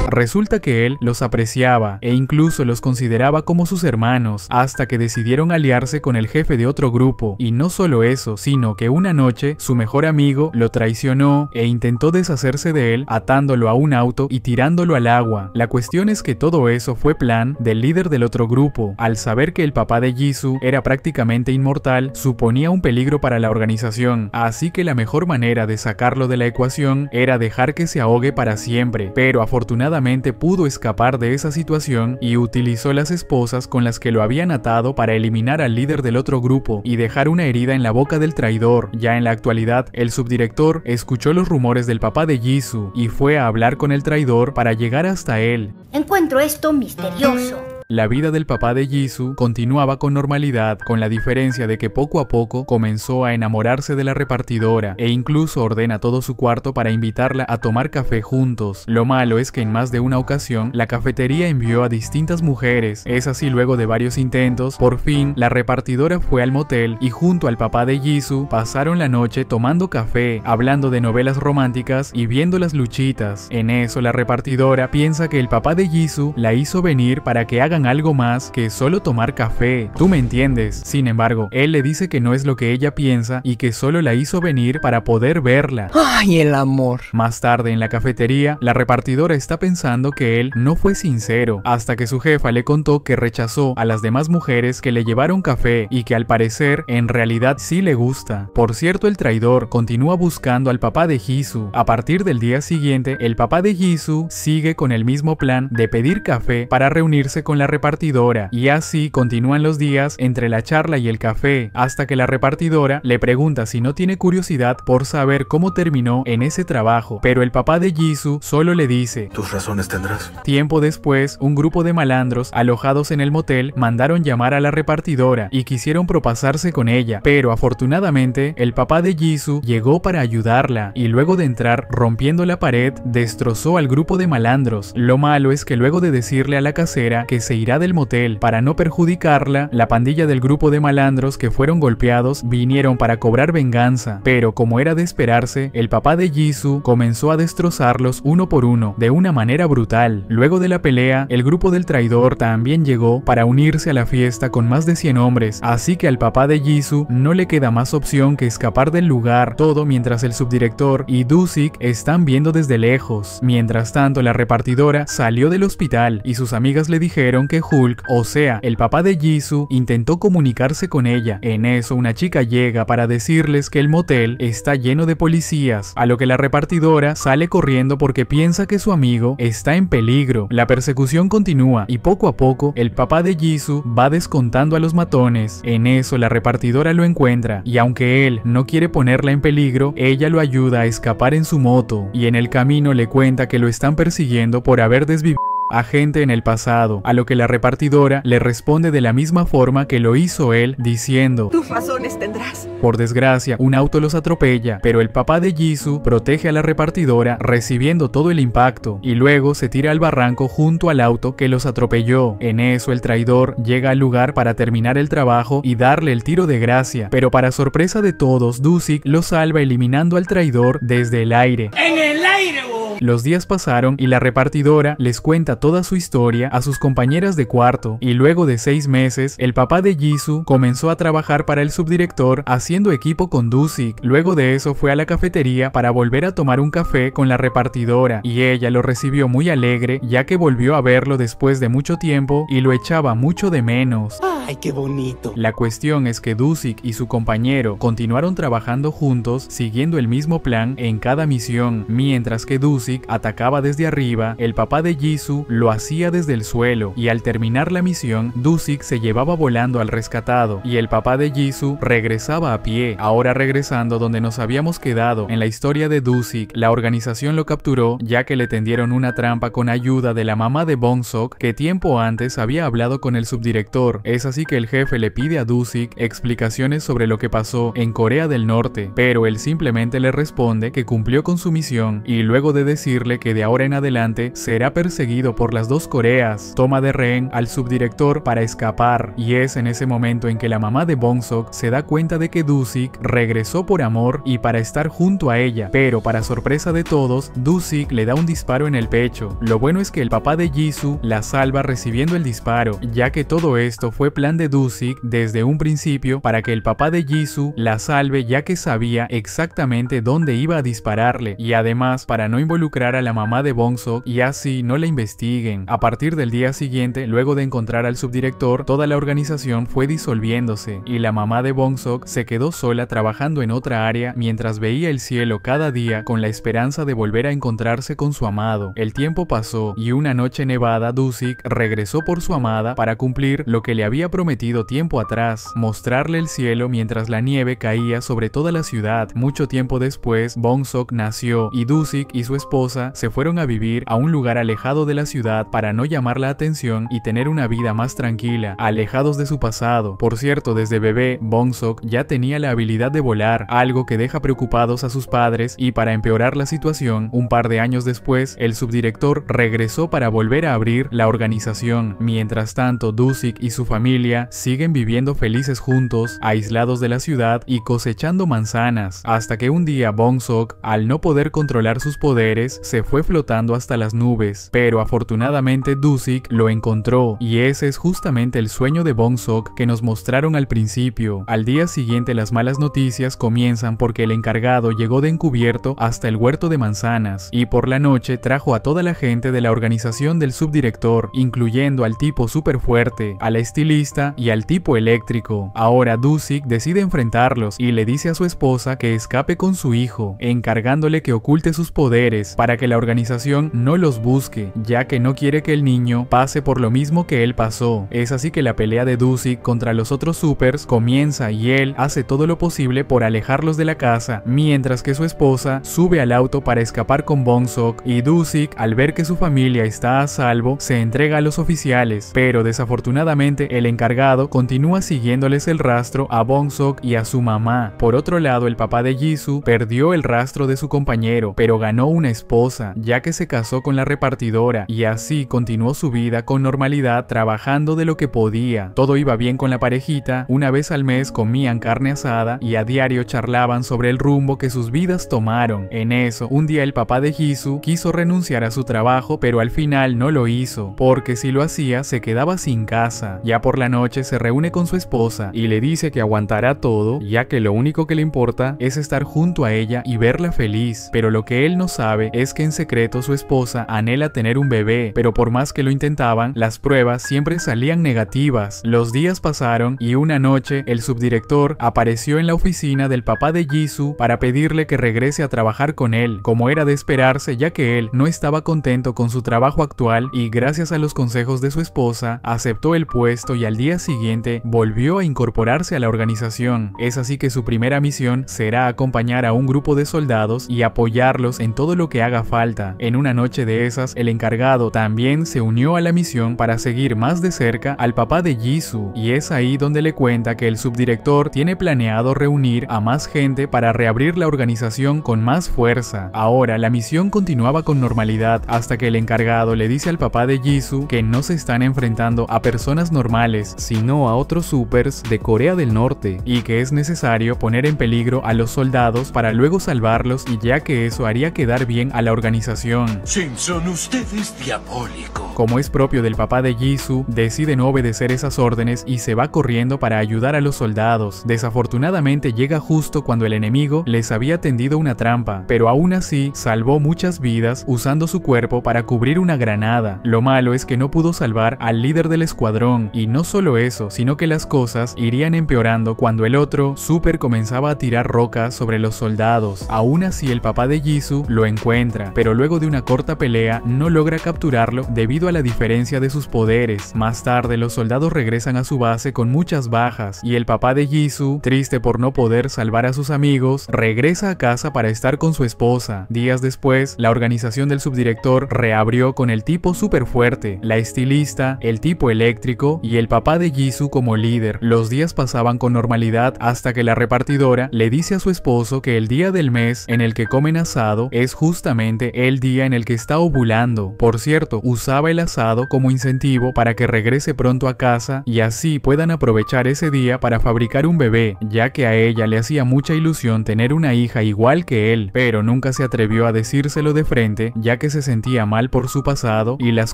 S1: Resulta que él los apreciaba e incluso los consideraba como sus hermanos, hasta que decidieron aliarse con el jefe de otro grupo. Y no solo eso, sino que una noche su mejor amigo lo traicionó e intentó deshacerse de él atándolo a un auto y tirándolo al agua. La cuestión es que todo eso fue plan del líder del otro grupo. Al saber que el papá de Jisoo era prácticamente inmortal, suponía un peligro para la organización, así que la mejor manera de sacarlo de la ecuación era dejar que se ahogue para siempre, pero afortunadamente afortunadamente pudo escapar de esa situación y utilizó las esposas con las que lo habían atado para eliminar al líder del otro grupo y dejar una herida en la boca del traidor. Ya en la actualidad, el subdirector escuchó los rumores del papá de Jisoo y fue a hablar con el traidor para llegar hasta él.
S6: Encuentro esto misterioso.
S1: La vida del papá de Jisoo continuaba con normalidad, con la diferencia de que poco a poco comenzó a enamorarse de la repartidora e incluso ordena todo su cuarto para invitarla a tomar café juntos. Lo malo es que en más de una ocasión la cafetería envió a distintas mujeres. Es así, luego de varios intentos, por fin la repartidora fue al motel y junto al papá de Jisoo pasaron la noche tomando café, hablando de novelas románticas y viendo las luchitas. En eso la repartidora piensa que el papá de Jisoo la hizo venir para que haga algo más que solo tomar café. Tú me entiendes. Sin embargo, él le dice que no es lo que ella piensa y que solo la hizo venir para poder verla.
S3: ¡Ay, el amor!
S1: Más tarde en la cafetería, la repartidora está pensando que él no fue sincero, hasta que su jefa le contó que rechazó a las demás mujeres que le llevaron café y que al parecer en realidad sí le gusta. Por cierto, el traidor continúa buscando al papá de Jisoo. A partir del día siguiente, el papá de Jisoo sigue con el mismo plan de pedir café para reunirse con la repartidora, y así continúan los días entre la charla y el café, hasta que la repartidora le pregunta si no tiene curiosidad por saber cómo terminó en ese trabajo, pero el papá de Jisoo solo le dice:
S4: Tus razones tendrás.
S1: Tiempo después, un grupo de malandros alojados en el motel mandaron llamar a la repartidora y quisieron propasarse con ella, pero afortunadamente el papá de Jisoo llegó para ayudarla y luego de entrar rompiendo la pared destrozó al grupo de malandros. Lo malo es que luego de decirle a la casera que se irá del motel para no perjudicarla, la pandilla del grupo de malandros que fueron golpeados vinieron para cobrar venganza, pero como era de esperarse, el papá de Jisoo comenzó a destrozarlos uno por uno de una manera brutal. Luego de la pelea, el grupo del traidor también llegó para unirse a la fiesta con más de 100 hombres, así que al papá de Jisoo no le queda más opción que escapar del lugar, todo mientras el subdirector y Doo-sik están viendo desde lejos. Mientras tanto, la repartidora salió del hospital y sus amigas le dijeron que Hulk, o sea, el papá de Jisoo, intentó comunicarse con ella. En eso, una chica llega para decirles que el motel está lleno de policías, a lo que la repartidora sale corriendo porque piensa que su amigo está en peligro. La persecución continúa y poco a poco el papá de Jisoo va descontando a los matones. En eso, la repartidora lo encuentra y aunque él no quiere ponerla en peligro, ella lo ayuda a escapar en su moto y en el camino le cuenta que lo están persiguiendo por haber desvivido a gente en el pasado, a lo que la repartidora le responde de la misma forma que lo hizo él, diciendo:
S5: Tus razones tendrás.
S1: Por desgracia, un auto los atropella, pero el papá de Jisoo protege a la repartidora recibiendo todo el impacto y luego se tira al barranco junto al auto que los atropelló. En eso, el traidor llega al lugar para terminar el trabajo y darle el tiro de gracia, pero para sorpresa de todos, Doo-sik lo salva eliminando al traidor desde el aire.
S7: ¡En el aire, vos!
S1: Los días pasaron y la repartidora les cuenta toda su historia a sus compañeras de cuarto y luego de 6 meses, el papá de Jisoo comenzó a trabajar para el subdirector haciendo equipo con Doo-sik. Luego de eso fue a la cafetería para volver a tomar un café con la repartidora y ella lo recibió muy alegre ya que volvió a verlo después de mucho tiempo y lo echaba mucho de menos.
S7: ¡Ay, qué bonito!
S1: La cuestión es que Doo-sik y su compañero continuaron trabajando juntos siguiendo el mismo plan en cada misión, mientras que Doo-sik atacaba desde arriba, el papá de Jisoo lo hacía desde el suelo y al terminar la misión, Doo-sik se llevaba volando al rescatado y el papá de Jisoo regresaba a pie. Ahora regresando donde nos habíamos quedado en la historia de Doo-sik, la organización lo capturó ya que le tendieron una trampa con ayuda de la mamá de Bong-sok que tiempo antes había hablado con el subdirector. Es así que el jefe le pide a Doo-sik explicaciones sobre lo que pasó en Corea del Norte, pero él simplemente le responde que cumplió con su misión y luego de decirle que de ahora en adelante será perseguido por las dos Coreas, toma de rehén al subdirector para escapar y es en ese momento en que la mamá de Bong-sok se da cuenta de que Doo-sik regresó por amor y para estar junto a ella, pero para sorpresa de todos, Doo-sik le da un disparo en el pecho. Lo bueno es que el papá de Jisoo la salva recibiendo el disparo, ya que todo esto fue plan de Doo-sik desde un principio para que el papá de Jisoo la salve ya que sabía exactamente dónde iba a dispararle y además para no involucrarse involucrar a la mamá de Bong-seok y así no la investiguen. A partir del día siguiente, luego de encontrar al subdirector, toda la organización fue disolviéndose y la mamá de Bong-seok se quedó sola trabajando en otra área mientras veía el cielo cada día con la esperanza de volver a encontrarse con su amado. El tiempo pasó y una noche nevada Do-sik regresó por su amada para cumplir lo que le había prometido tiempo atrás, mostrarle el cielo mientras la nieve caía sobre toda la ciudad. Mucho tiempo después, Bong-seok nació y Do-sik y su esposa se fueron a vivir a un lugar alejado de la ciudad para no llamar la atención y tener una vida más tranquila, alejados de su pasado. Por cierto, desde bebé, Bong-seok ya tenía la habilidad de volar, algo que deja preocupados a sus padres, y para empeorar la situación, un par de años después, el subdirector regresó para volver a abrir la organización. Mientras tanto, Do-sik y su familia siguen viviendo felices juntos, aislados de la ciudad y cosechando manzanas, hasta que un día Bong-seok, al no poder controlar sus poderes, se fue flotando hasta las nubes, pero afortunadamente Do-sik lo encontró, y ese es justamente el sueño de Bong-seok que nos mostraron al principio. Al día siguiente las malas noticias comienzan porque el encargado llegó de encubierto hasta el huerto de manzanas, y por la noche trajo a toda la gente de la organización del subdirector, incluyendo al tipo súper fuerte, a la estilista y al tipo eléctrico. Ahora Do-sik decide enfrentarlos y le dice a su esposa que escape con su hijo, encargándole que oculte sus poderes para que la organización no los busque, ya que no quiere que el niño pase por lo mismo que él pasó. Es así que la pelea de Do-sik contra los otros supers comienza y él hace todo lo posible por alejarlos de la casa, mientras que su esposa sube al auto para escapar con Bong-seok, y Do-sik, al ver que su familia está a salvo, se entrega a los oficiales, pero desafortunadamente el encargado continúa siguiéndoles el rastro a Bong-seok y a su mamá. Por otro lado, el papá de Jisoo perdió el rastro de su compañero, pero ganó una esposa, ya que se casó con la repartidora, y así continuó su vida con normalidad trabajando de lo que podía. Todo iba bien con la parejita, una vez al mes comían carne asada y a diario charlaban sobre el rumbo que sus vidas tomaron. En eso, un día el papá de Jisoo quiso renunciar a su trabajo, pero al final no lo hizo, porque si lo hacía se quedaba sin casa. Ya por la noche se reúne con su esposa y le dice que aguantará todo, ya que lo único que le importa es estar junto a ella y verla feliz, pero lo que él no sabe es que en secreto su esposa anhela tener un bebé, pero por más que lo intentaban, las pruebas siempre salían negativas. Los días pasaron y una noche el subdirector apareció en la oficina del papá de Jisoo para pedirle que regrese a trabajar con él, como era de esperarse, ya que él no estaba contento con su trabajo actual, y gracias a los consejos de su esposa aceptó el puesto y al día siguiente volvió a incorporarse a la organización. Es así que su primera misión será acompañar a un grupo de soldados y apoyarlos en todo lo que haga falta. En una noche de esas, el encargado también se unió a la misión para seguir más de cerca al papá de Jisoo, y es ahí donde le cuenta que el subdirector tiene planeado reunir a más gente para reabrir la organización con más fuerza. Ahora la misión continuaba con normalidad hasta que el encargado le dice al papá de Jisoo que no se están enfrentando a personas normales, sino a otros supers de Corea del Norte, y que es necesario poner en peligro a los soldados para luego salvarlos, y ya que eso haría quedar bien a la organización.
S7: Simpson, usted es diabólico.
S1: Como es propio del papá de Jisoo, decide no obedecer esas órdenes y se va corriendo para ayudar a los soldados. Desafortunadamente llega justo cuando el enemigo les había tendido una trampa, pero aún así salvó muchas vidas usando su cuerpo para cubrir una granada. Lo malo es que no pudo salvar al líder del escuadrón, y no solo eso, sino que las cosas irían empeorando cuando el otro super comenzaba a tirar rocas sobre los soldados. Aún así el papá de Jisoo lo encuentra, pero luego de una corta pelea no logra capturarlo debido a la diferencia de sus poderes. Más tarde los soldados regresan a su base con muchas bajas, y el papá de Jisoo, triste por no poder salvar a sus amigos, regresa a casa para estar con su esposa. Días después, la organización del subdirector reabrió con el tipo súper fuerte, la estilista, el tipo eléctrico y el papá de Jisoo como líder. Los días pasaban con normalidad hasta que la repartidora le dice a su esposo que el día del mes en el que comen asado es justamente el día en el que está ovulando. Por cierto, usaba el asado como incentivo para que regrese pronto a casa y así puedan aprovechar ese día para fabricar un bebé, ya que a ella le hacía mucha ilusión tener una hija igual que él, pero nunca se atrevió a decírselo de frente, ya que se sentía mal por su pasado y las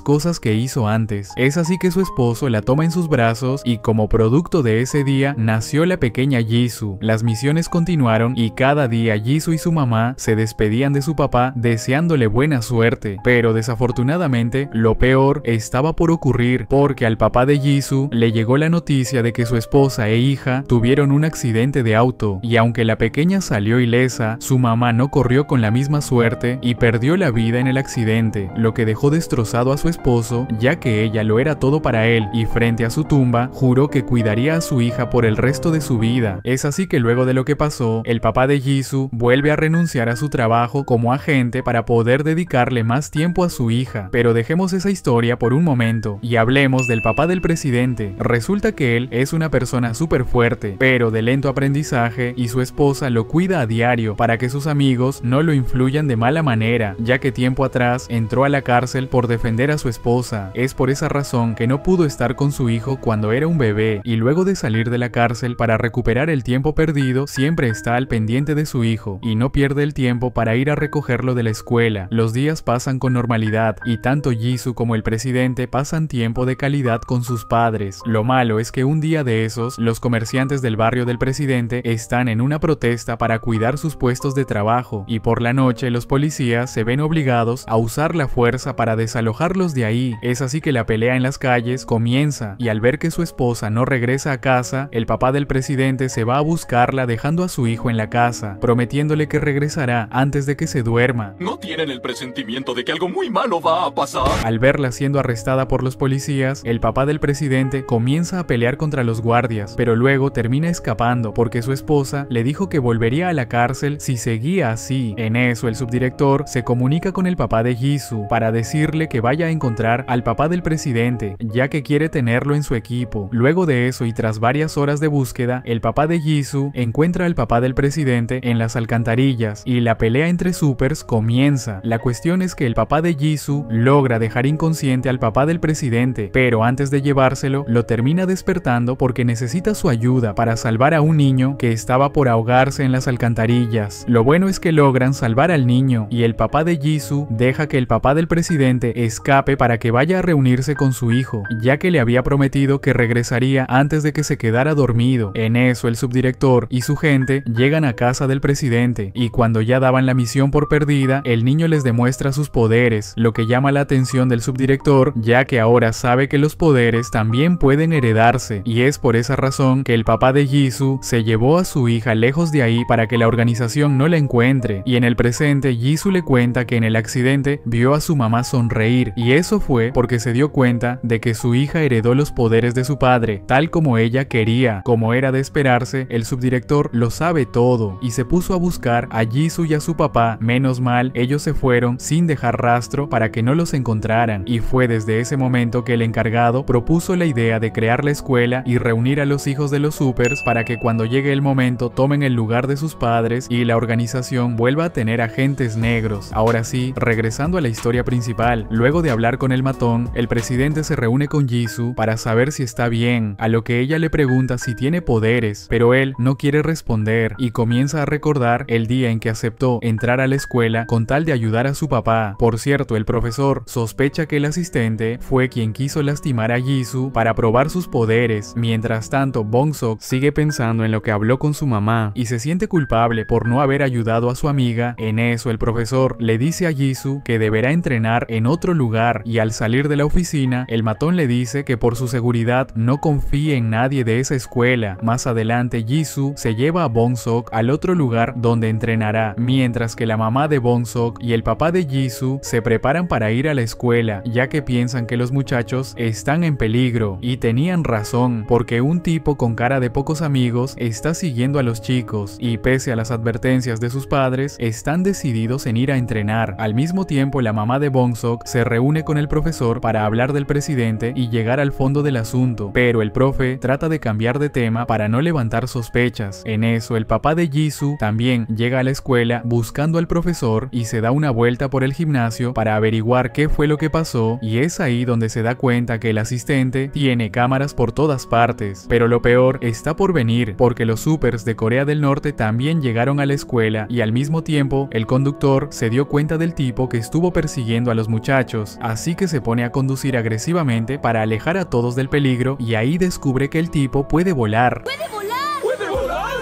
S1: cosas que hizo antes. Es así que su esposo la toma en sus brazos y como producto de ese día nació la pequeña Jisoo. Las misiones continuaron y cada día Jisoo y su mamá se despedían de su papá deseándole buena suerte, pero desafortunadamente lo peor estaba por ocurrir porque al papá de Jisoo le llegó la noticia de que su esposa e hija tuvieron un accidente de auto, y aunque la pequeña salió ilesa, su mamá no corrió con la misma suerte y perdió la vida en el accidente, lo que dejó destrozado a su esposo, ya que ella lo era todo para él, y frente a su tumba juró que cuidaría a su hija por el resto de su vida. Es así que luego de lo que pasó, el papá de Jisoo vuelve a renunciar a su trabajo como agente para poder dedicarle más tiempo a su hija. Pero dejemos esa historia por un momento y hablemos del papá del presidente. Resulta que él es una persona súper fuerte, pero de lento aprendizaje, y su esposa lo cuida a diario para que sus amigos no lo influyan de mala manera, ya que tiempo atrás entró a la cárcel por defender a su esposa. Es por esa razón que no pudo estar con su hijo cuando era un bebé, y luego de salir de la cárcel para recuperar el tiempo perdido, siempre está al pendiente de su hijo y no pierde el tiempo para ir a recogerlo de la escuela. Los días pasan con normalidad y tanto Jisoo como el presidente pasan tiempo de calidad con sus padres. Lo malo es que un día de esos, los comerciantes del barrio del presidente están en una protesta para cuidar sus puestos de trabajo, y por la noche los policías se ven obligados a usar la fuerza para desalojarlos de ahí. Es así que la pelea en las calles comienza, y al ver que su esposa no regresa a casa, el papá del presidente se va a buscarla dejando a su hijo en la casa, prometiéndole que regresará antes de que se duerma.
S7: ¿No tienen el presentimiento de que algo muy malo va a pasar?
S1: Al verla siendo arrestada por los policías, el papá del presidente comienza a pelear contra los guardias, pero luego termina escapando porque su esposa le dijo que volvería a la cárcel si seguía así. En eso el subdirector se comunica con el papá de Jisoo para decirle que vaya a encontrar al papá del presidente, ya que quiere tenerlo en su equipo. Luego de eso y tras varias horas de búsqueda, el papá de Jisoo encuentra al papá del presidente en las alcantarillas y la pelea entre supers comienza. La cuestión es que el papá de Jisoo logra dejar inconsciente al papá del presidente, pero antes de llevárselo lo termina despertando porque necesita su ayuda para salvar a un niño que estaba por ahogarse en las alcantarillas. Lo bueno es que logran salvar al niño y el papá de Jisoo deja que el papá del presidente escape para que vaya a reunirse con su hijo, ya que le había prometido que regresaría antes de que se quedara dormido. En eso el subdirector y su gente llegan a casa del presidente, y cuando ya daban la misión por perdida, el niño les demuestra sus poderes, lo que llama la atención del subdirector, ya que ahora sabe que los poderes también pueden heredarse, y es por esa razón que el papá de Jisoo se llevó a su hija lejos de ahí para que la organización no la encuentre. Y en el presente Jisoo le cuenta que en el accidente vio a su mamá sonreír, y eso fue porque se dio cuenta de que su hija heredó los poderes de su padre, tal como ella quería. Como era de esperarse, el subdirector lo sabe todo y se puso a buscar a Jisoo y a su papá. Menos mal, ellos se fueron sin dejar rastro para que no los encontraran, y fue desde ese momento que el encargado propuso la idea de crear la escuela y reunir a los hijos de los supers para que cuando llegue el momento tomen el lugar de sus padres y la organización vuelva a tener agentes negros. Ahora sí, regresando a la historia principal, luego de hablar con el matón, el presidente se reúne con Jisoo para saber si está bien, a lo que ella le pregunta si tiene poderes, pero él no quiere responder y comienza a recordar el día en que aceptó entrar a la escuela con tal de ayudar a su papá. Por cierto, el profesor sospecha que el asistente fue quien quiso lastimar a Jisoo para probar sus poderes. Mientras tanto, Bong-seok sigue pensando en lo que habló con su mamá y se siente culpable por no haber ayudado a su amiga. En eso el profesor le dice a Jisoo que deberá entrenar en otro lugar, y al salir de la oficina, el matón le dice que por su seguridad no confíe en nadie de esa escuela. Más adelante Jisoo se lleva a Bong-seok al otro lugar donde entrenará, mientras que la mamá de Bong-seok y el papá de Jisoo se preparan para ir a la escuela, ya que piensan que los muchachos están en peligro, y tenían razón, porque un tipo con cara de pocos amigos está siguiendo a los chicos, y pese a las advertencias de sus padres, están decididos en ir a entrenar. Al mismo tiempo, la mamá de Bong-seok se reúne con el profesor para hablar del presidente y llegar al fondo del asunto, pero el profe trata de cambiar de tema para no levantar sospechas. En eso, el papá de Jisoo también llega a la escuela buscando al profesor y se da una vuelta por el gimnasio para averiguar qué fue lo que pasó, y es ahí donde se da cuenta que el asistente tiene cámaras por todas partes. Pero lo peor está por venir, porque los supers de Corea del Norte también llegaron a la escuela, y al mismo tiempo el conductor se dio cuenta del tipo que estuvo persiguiendo a los muchachos, así que se pone a conducir agresivamente para alejar a todos del peligro, y ahí descubre que el tipo puede volar.
S7: ¡Puede volar!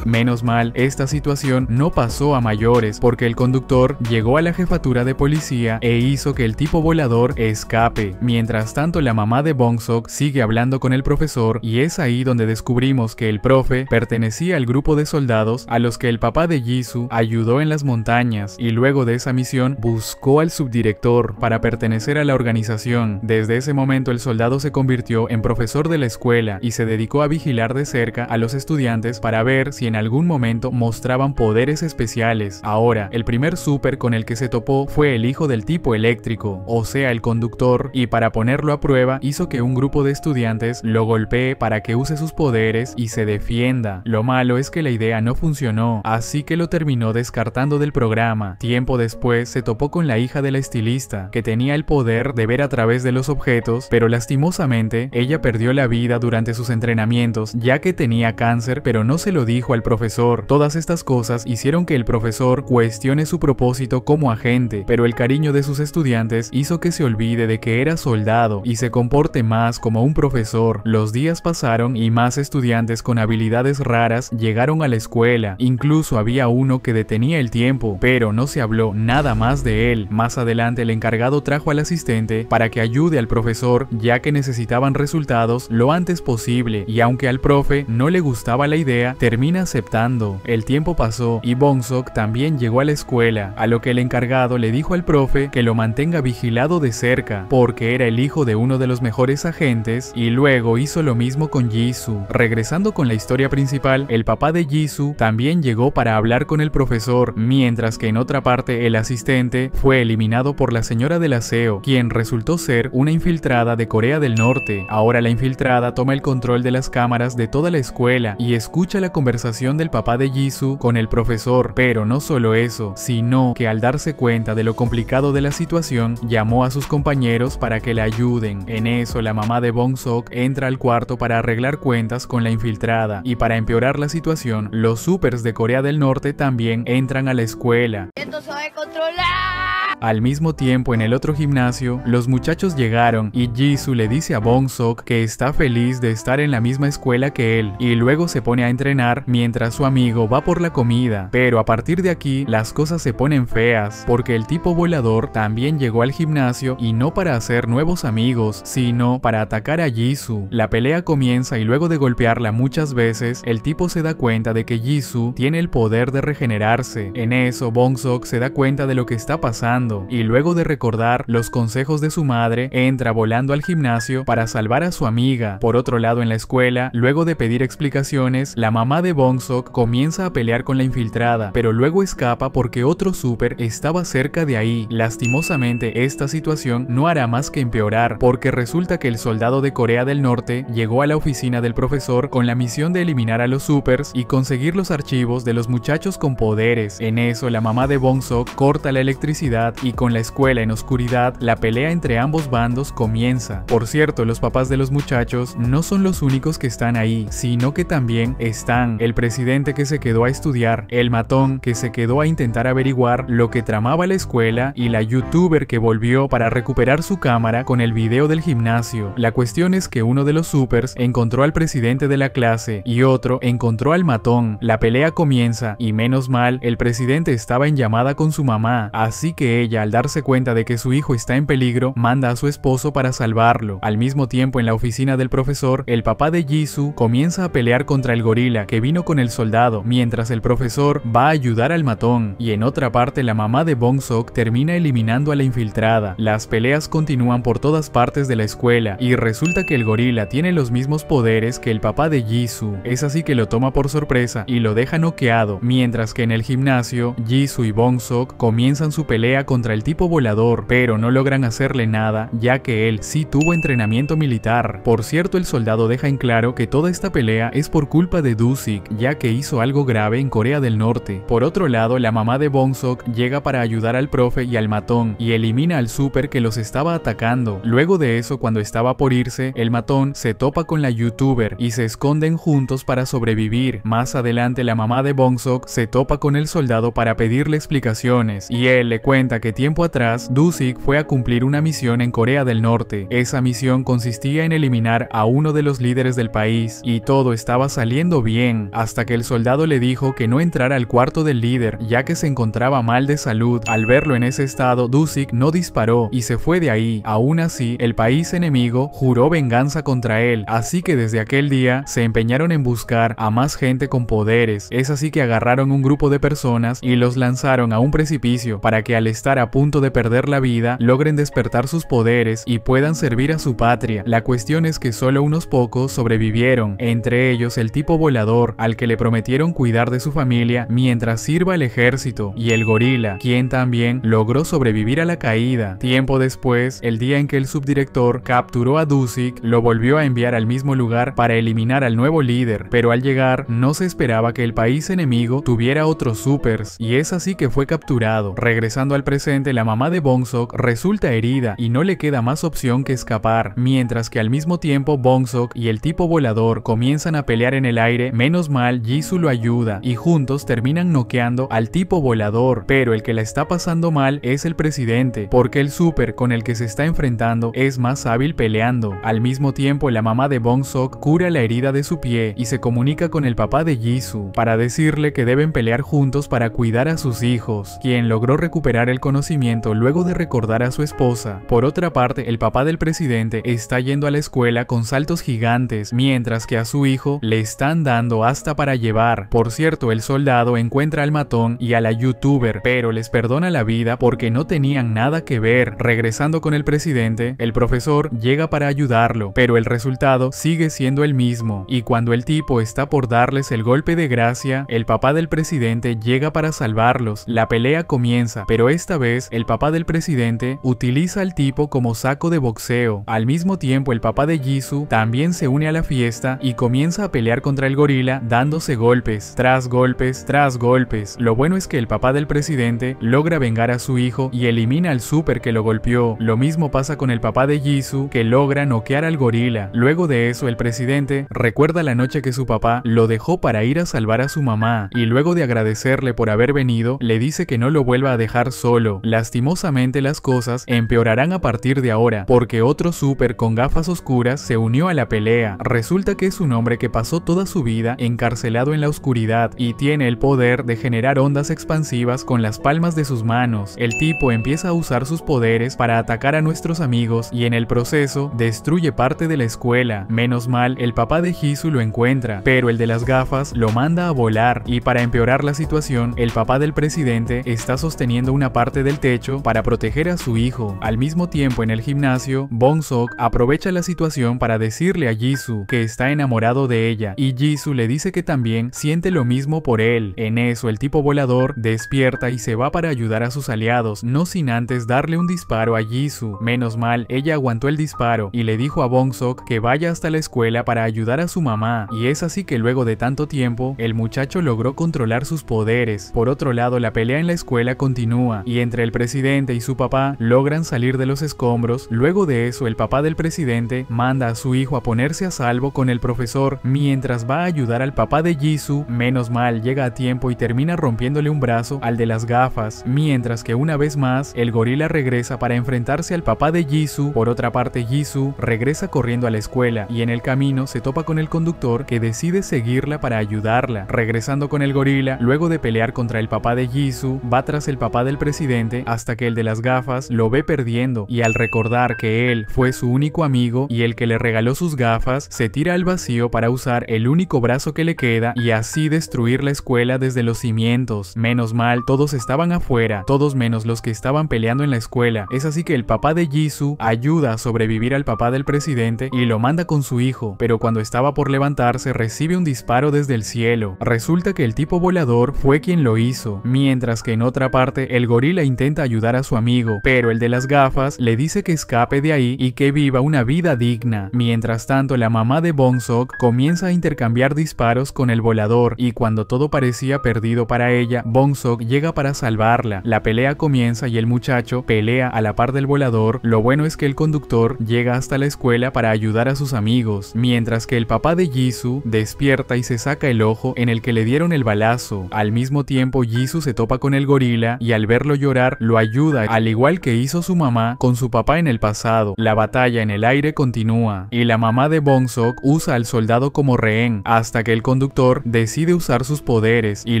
S1: Menos mal, esta situación no pasó a mayores porque el conductor llegó a la jefatura de policía e hizo que el tipo volador escape. Mientras tanto, la mamá de Bong-sok sigue hablando con el profesor y es ahí donde descubrimos que el profe pertenecía al grupo de soldados a los que el papá de Jisoo ayudó en las montañas, y luego de esa misión buscó al subdirector para pertenecer a la organización. Desde ese momento el soldado se convirtió en profesor de la escuela y se dedicó a vigilar de cerca a los estudiantes para ver si en algún momento mostraban poderes especiales. Ahora, el primer súper con el que se topó fue el hijo del tipo eléctrico, o sea el conductor, y para ponerlo a prueba hizo que un grupo de estudiantes lo golpee para que use sus poderes y se defienda. Lo malo es que la idea no funcionó, así que lo terminó descartando del programa. Tiempo después se topó con la hija de la estilista, que tenía el poder de ver a través de los objetos, pero lastimosamente ella perdió la vida durante sus entrenamientos ya que tenía cáncer, pero no se lo dijo al profesor. Todas estas cosas hicieron que el profesor cuestione su propósito como agente, pero el cariño de sus estudiantes hizo que se olvide de que era soldado y se comporte más como un profesor. Los días pasaron y más estudiantes con habilidades raras llegaron a la escuela. Incluso había uno que detenía el tiempo, pero no se habló nada más de él. Más adelante el encargado trajo al asistente para que ayude al profesor, ya que necesitaban resultados lo antes posible, y aunque al profe no le gustaba la idea, termina aceptando. El tiempo pasó y Bong-sok también llegó a la escuela, a lo que el encargado le dijo al profe que lo mantenga vigilado de cerca, porque era el hijo de uno de los mejores agentes, y luego hizo lo mismo con Jisoo. Regresando con la historia principal, el papá de Jisoo también llegó para hablar con el profesor, mientras que en otra parte el asistente fue eliminado por la señora del aseo, quien resultó ser una infiltrada de Corea del Norte. Ahora la infiltrada toma el control de las cámaras de toda la escuela y escucha la conversación del papá de Jisoo con el profesor, pero no solo eso, sino que al darse cuenta de lo complicado de la situación, llamó a sus compañeros para que le ayuden. En eso la mamá de Bong-sok entra al cuarto para arreglar cuentas con la infiltrada, y para empeorar la situación, los supers de Corea del Norte también entran a la escuela.
S6: ¡Esto se va a controlar!
S1: Al mismo tiempo, en el otro gimnasio, los muchachos llegaron y Jisoo le dice a Bong-sok que está feliz de estar en la misma escuela que él, y luego se pone a entrenar mientras su amigo va por la comida. Pero a partir de aquí, las cosas se ponen feas, porque el tipo volador también llegó al gimnasio, y no para hacer nuevos amigos, sino para atacar a Jisoo. La pelea comienza y luego de golpearla muchas veces, el tipo se da cuenta de que Jisoo tiene el poder de regenerarse. En eso, Bong-sok se da cuenta de lo que está pasando, y luego de recordar los consejos de su madre, entra volando al gimnasio para salvar a su amiga. Por otro lado, en la escuela, luego de pedir explicaciones, la mamá de Bong-sok comienza a pelear con la infiltrada, pero luego escapa porque otro súper estaba cerca de ahí. Lastimosamente, esta situación no hará más que empeorar, porque resulta que el soldado de Corea del Norte llegó a la oficina del profesor con la misión de eliminar a los supers y conseguir los archivos de los muchachos con poderes. En eso, la mamá de Bong-sok corta la electricidad y con la escuela en oscuridad, la pelea entre ambos bandos comienza. Por cierto, los papás de los muchachos no son los únicos que están ahí, sino que también están el presidente que se quedó a estudiar, el matón que se quedó a intentar averiguar lo que tramaba la escuela, y la youtuber que volvió para recuperar su cámara con el video del gimnasio. La cuestión es que uno de los supers encontró al presidente de la clase y otro encontró al matón. La pelea comienza y menos mal, el presidente estaba en llamada con su mamá, así que ella, al darse cuenta de que su hijo está en peligro, manda a su esposo para salvarlo. Al mismo tiempo, en la oficina del profesor, el papá de Jisoo comienza a pelear contra el gorila que vino con el soldado, mientras el profesor va a ayudar al matón, y en otra parte la mamá de Bong-sok termina eliminando a la infiltrada. Las peleas continúan por todas partes de la escuela, y resulta que el gorila tiene los mismos poderes que el papá de Jisoo. Es así que lo toma por sorpresa y lo deja noqueado, mientras que en el gimnasio, Jisoo y Bong-sok comienzan su pelea contra el tipo volador, pero no logran hacerle nada, ya que él sí tuvo entrenamiento militar. Por cierto, el soldado deja en claro que toda esta pelea es por culpa de Dusik, ya que hizo algo grave en Corea del Norte. Por otro lado, la mamá de Bong-sok llega para ayudar al profe y al matón, y elimina al súper que los estaba atacando. Luego de eso, cuando estaba por irse, el matón se topa con la youtuber y se esconden juntos para sobrevivir. Más adelante, la mamá de Bong-sok se topa con el soldado para pedirle explicaciones, y él le cuenta que que tiempo atrás, Dusik fue a cumplir una misión en Corea del Norte. Esa misión consistía en eliminar a uno de los líderes del país, y todo estaba saliendo bien, hasta que el soldado le dijo que no entrara al cuarto del líder, ya que se encontraba mal de salud. Al verlo en ese estado, Dusik no disparó y se fue de ahí. Aún así, el país enemigo juró venganza contra él, así que desde aquel día se empeñaron en buscar a más gente con poderes. Es así que agarraron un grupo de personas y los lanzaron a un precipicio para que al estar a punto de perder la vida, logren despertar sus poderes y puedan servir a su patria. La cuestión es que solo unos pocos sobrevivieron, entre ellos el tipo volador, al que le prometieron cuidar de su familia mientras sirva el ejército, y el gorila, quien también logró sobrevivir a la caída. Tiempo después, el día en que el subdirector capturó a Dusik, lo volvió a enviar al mismo lugar para eliminar al nuevo líder, pero al llegar no se esperaba que el país enemigo tuviera otros supers, y es así que fue capturado. Regresando al presente, la mamá de Bong-sok resulta herida y no le queda más opción que escapar, mientras que al mismo tiempo Bong-sok y el tipo volador comienzan a pelear en el aire. Menos mal, Jisoo lo ayuda y juntos terminan noqueando al tipo volador, pero el que la está pasando mal es el presidente, porque el super con el que se está enfrentando es más hábil peleando. Al mismo tiempo, la mamá de Bong-sok cura la herida de su pie y se comunica con el papá de Jisoo para decirle que deben pelear juntos para cuidar a sus hijos, quien logró recuperar el conocimiento luego de recordar a su esposa. Por otra parte, el papá del presidente está yendo a la escuela con saltos gigantes, mientras que a su hijo le están dando hasta para llevar. Por cierto, el soldado encuentra al matón y a la youtuber, pero les perdona la vida porque no tenían nada que ver. Regresando con el presidente, el profesor llega para ayudarlo, pero el resultado sigue siendo el mismo, y cuando el tipo está por darles el golpe de gracia, el papá del presidente llega para salvarlos. La pelea comienza, pero esta vez el papá del presidente utiliza al tipo como saco de boxeo. Al mismo tiempo, el papá de Jisoo también se une a la fiesta y comienza a pelear contra el gorila dándose golpes tras golpes tras golpes. Lo bueno es que el papá del presidente logra vengar a su hijo y elimina al super que lo golpeó. Lo mismo pasa con el papá de Jisoo, que logra noquear al gorila. Luego de eso, el presidente recuerda la noche que su papá lo dejó para ir a salvar a su mamá, y luego de agradecerle por haber venido, le dice que no lo vuelva a dejar solo. Lastimosamente, las cosas empeorarán a partir de ahora, porque otro super con gafas oscuras se unió a la pelea. Resulta que es un hombre que pasó toda su vida encarcelado en la oscuridad y tiene el poder de generar ondas expansivas con las palmas de sus manos. El tipo empieza a usar sus poderes para atacar a nuestros amigos y en el proceso destruye parte de la escuela. Menos mal, el papá de Jisoo lo encuentra, pero el de las gafas lo manda a volar, y para empeorar la situación, el papá del presidente está sosteniendo una parte del techo para proteger a su hijo. Al mismo tiempo, en el gimnasio, Bong-sok aprovecha la situación para decirle a Jisoo que está enamorado de ella, y Jisoo le dice que también siente lo mismo por él. En eso, el tipo volador despierta y se va para ayudar a sus aliados, no sin antes darle un disparo a Jisoo. Menos mal, ella aguantó el disparo y le dijo a Bong-sok que vaya hasta la escuela para ayudar a su mamá, y es así que luego de tanto tiempo, el muchacho logró controlar sus poderes. Por otro lado, la pelea en la escuela continúa, y entre el presidente y su papá logran salir de los escombros. Luego de eso, el papá del presidente manda a su hijo a ponerse a salvo con el profesor mientras va a ayudar al papá de Jisoo. Menos mal, llega a tiempo y termina rompiéndole un brazo al de las gafas, mientras que una vez más, el gorila regresa para enfrentarse al papá de Jisoo. Por otra parte, Jisoo regresa corriendo a la escuela y en el camino se topa con el conductor, que decide seguirla para ayudarla. Regresando con el gorila, luego de pelear contra el papá de Jisoo, va tras el papá del presidente hasta que el de las gafas lo ve perdiendo, y al recordar que él fue su único amigo y el que le regaló sus gafas, se tira al vacío para usar el único brazo que le queda y así destruir la escuela desde los cimientos. Menos mal, todos estaban afuera, todos menos los que estaban peleando en la escuela. Es así que el papá de Jisoo ayuda a sobrevivir al papá del presidente y lo manda con su hijo, pero cuando estaba por levantarse recibe un disparo desde el cielo. Resulta que el tipo volador fue quien lo hizo, mientras que en otra parte el gorila intenta ayudar a su amigo, pero el de las gafas le dice que escape de ahí y que viva una vida digna. Mientras tanto, la mamá de Bong-sok comienza a intercambiar disparos con el volador, y cuando todo parecía perdido para ella, Bong-sok llega para salvarla. La pelea comienza y el muchacho pelea a la par del volador. Lo bueno es que el conductor llega hasta la escuela para ayudar a sus amigos, mientras que el papá de Jisoo despierta y se saca el ojo en el que le dieron el balazo. Al mismo tiempo, Jisoo se topa con el gorila y al verlo llorar llorar, lo ayuda, al igual que hizo su mamá con su papá en el pasado. La batalla en el aire continúa, y la mamá de Bong-sok usa al soldado como rehén, hasta que el conductor decide usar sus poderes, y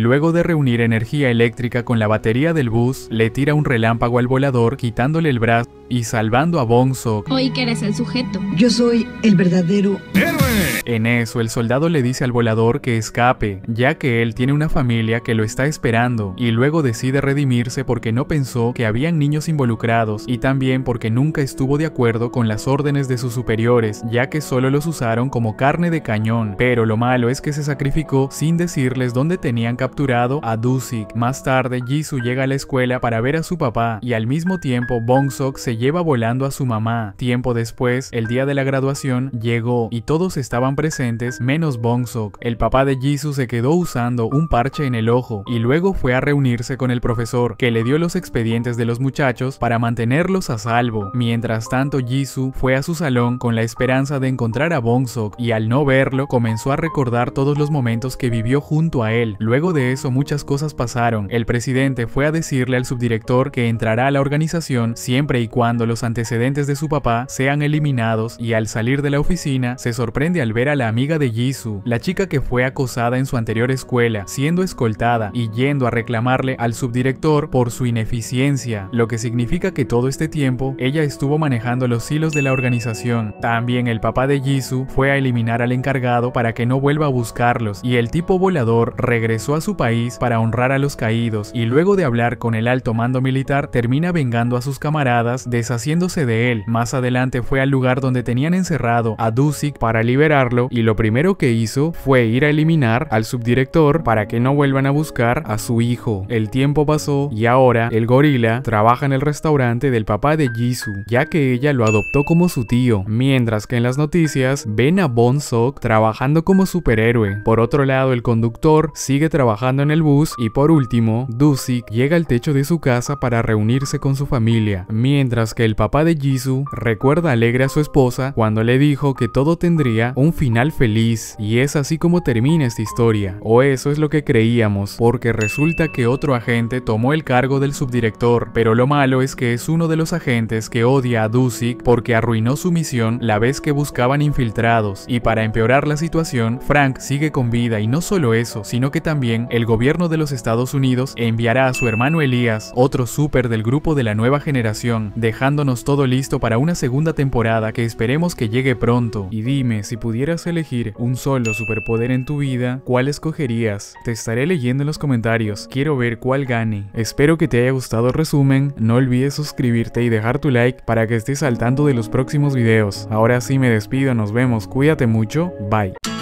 S1: luego de reunir energía eléctrica con la batería del bus, le tira un relámpago al volador, quitándole el brazo y salvando a Bong-sok.
S8: Oí que eres el sujeto.
S9: Yo soy el verdadero héroe.
S1: En eso, el soldado le dice al volador que escape, ya que él tiene una familia que lo está esperando, y luego decide redimirse porque no pensó que habían niños involucrados, y también porque nunca estuvo de acuerdo con las órdenes de sus superiores, ya que solo los usaron como carne de cañón. Pero lo malo es que se sacrificó sin decirles dónde tenían capturado a Do-sik. Más tarde, Jisoo llega a la escuela para ver a su papá, y al mismo tiempo Bong-sok se lleva volando a su mamá. Tiempo después, el día de la graduación llegó, y todos estaban presentes menos Bong-sok. El papá de Jisoo se quedó usando un parche en el ojo, y luego fue a reunirse con el profesor, que le dio los expedientes de los muchachos para mantenerlos a salvo. Mientras tanto, Jisoo fue a su salón con la esperanza de encontrar a Bong-sok, y al no verlo comenzó a recordar todos los momentos que vivió junto a él. Luego de eso muchas cosas pasaron. El presidente fue a decirle al subdirector que entrará a la organización siempre y cuando los antecedentes de su papá sean eliminados, y al salir de la oficina se sorprende al ver a la amiga de Jisoo, la chica que fue acosada en su anterior escuela, siendo escoltada y yendo a reclamarle al subdirector por su ineficiencia, lo que significa que todo este tiempo ella estuvo manejando los hilos de la organización. También el papá de Jisoo fue a eliminar al encargado para que no vuelva a buscarlos, y el tipo volador regresó a su país para honrar a los caídos, y luego de hablar con el alto mando militar termina vengando a sus camaradas, deshaciéndose de él. Más adelante fue al lugar donde tenían encerrado a Do-sik para liberarlo, y lo primero que hizo fue ir a eliminar al subdirector para que no vuelvan a buscar a su hijo. El tiempo pasó y ahora el gorila trabaja en el restaurante del papá de Jisoo, ya que ella lo adoptó como su tío, mientras que en las noticias ven a Bong-sok trabajando como superhéroe. Por otro lado, el conductor sigue trabajando en el bus, y por último, Do-sik llega al techo de su casa para reunirse con su familia, mientras que el papá de Jisoo recuerda alegre a su esposa cuando le dijo que todo tendría un final feliz, y es así como termina esta historia, o eso es lo que creíamos, porque resulta que otro agente tomó el cargo del subdirector, pero lo malo es que es uno de los agentes que odia a Do-sik porque arruinó su misión la vez que buscaban infiltrados, y para empeorar la situación, Frank sigue con vida, y no solo eso, sino que también el gobierno de los Estados Unidos enviará a su hermano Elías, otro súper del grupo de la nueva generación, dejándonos todo listo para una segunda temporada que esperemos que llegue pronto. Y dime, si pudieras elegir un solo superpoder en tu vida, ¿cuál escogerías? Te estaré leyendo en los comentarios, quiero ver cuál gane. Espero que te haya gustado el resumen, no olvides suscribirte y dejar tu like para que estés al tanto de los próximos videos. Ahora sí me despido, nos vemos, cuídate mucho, bye.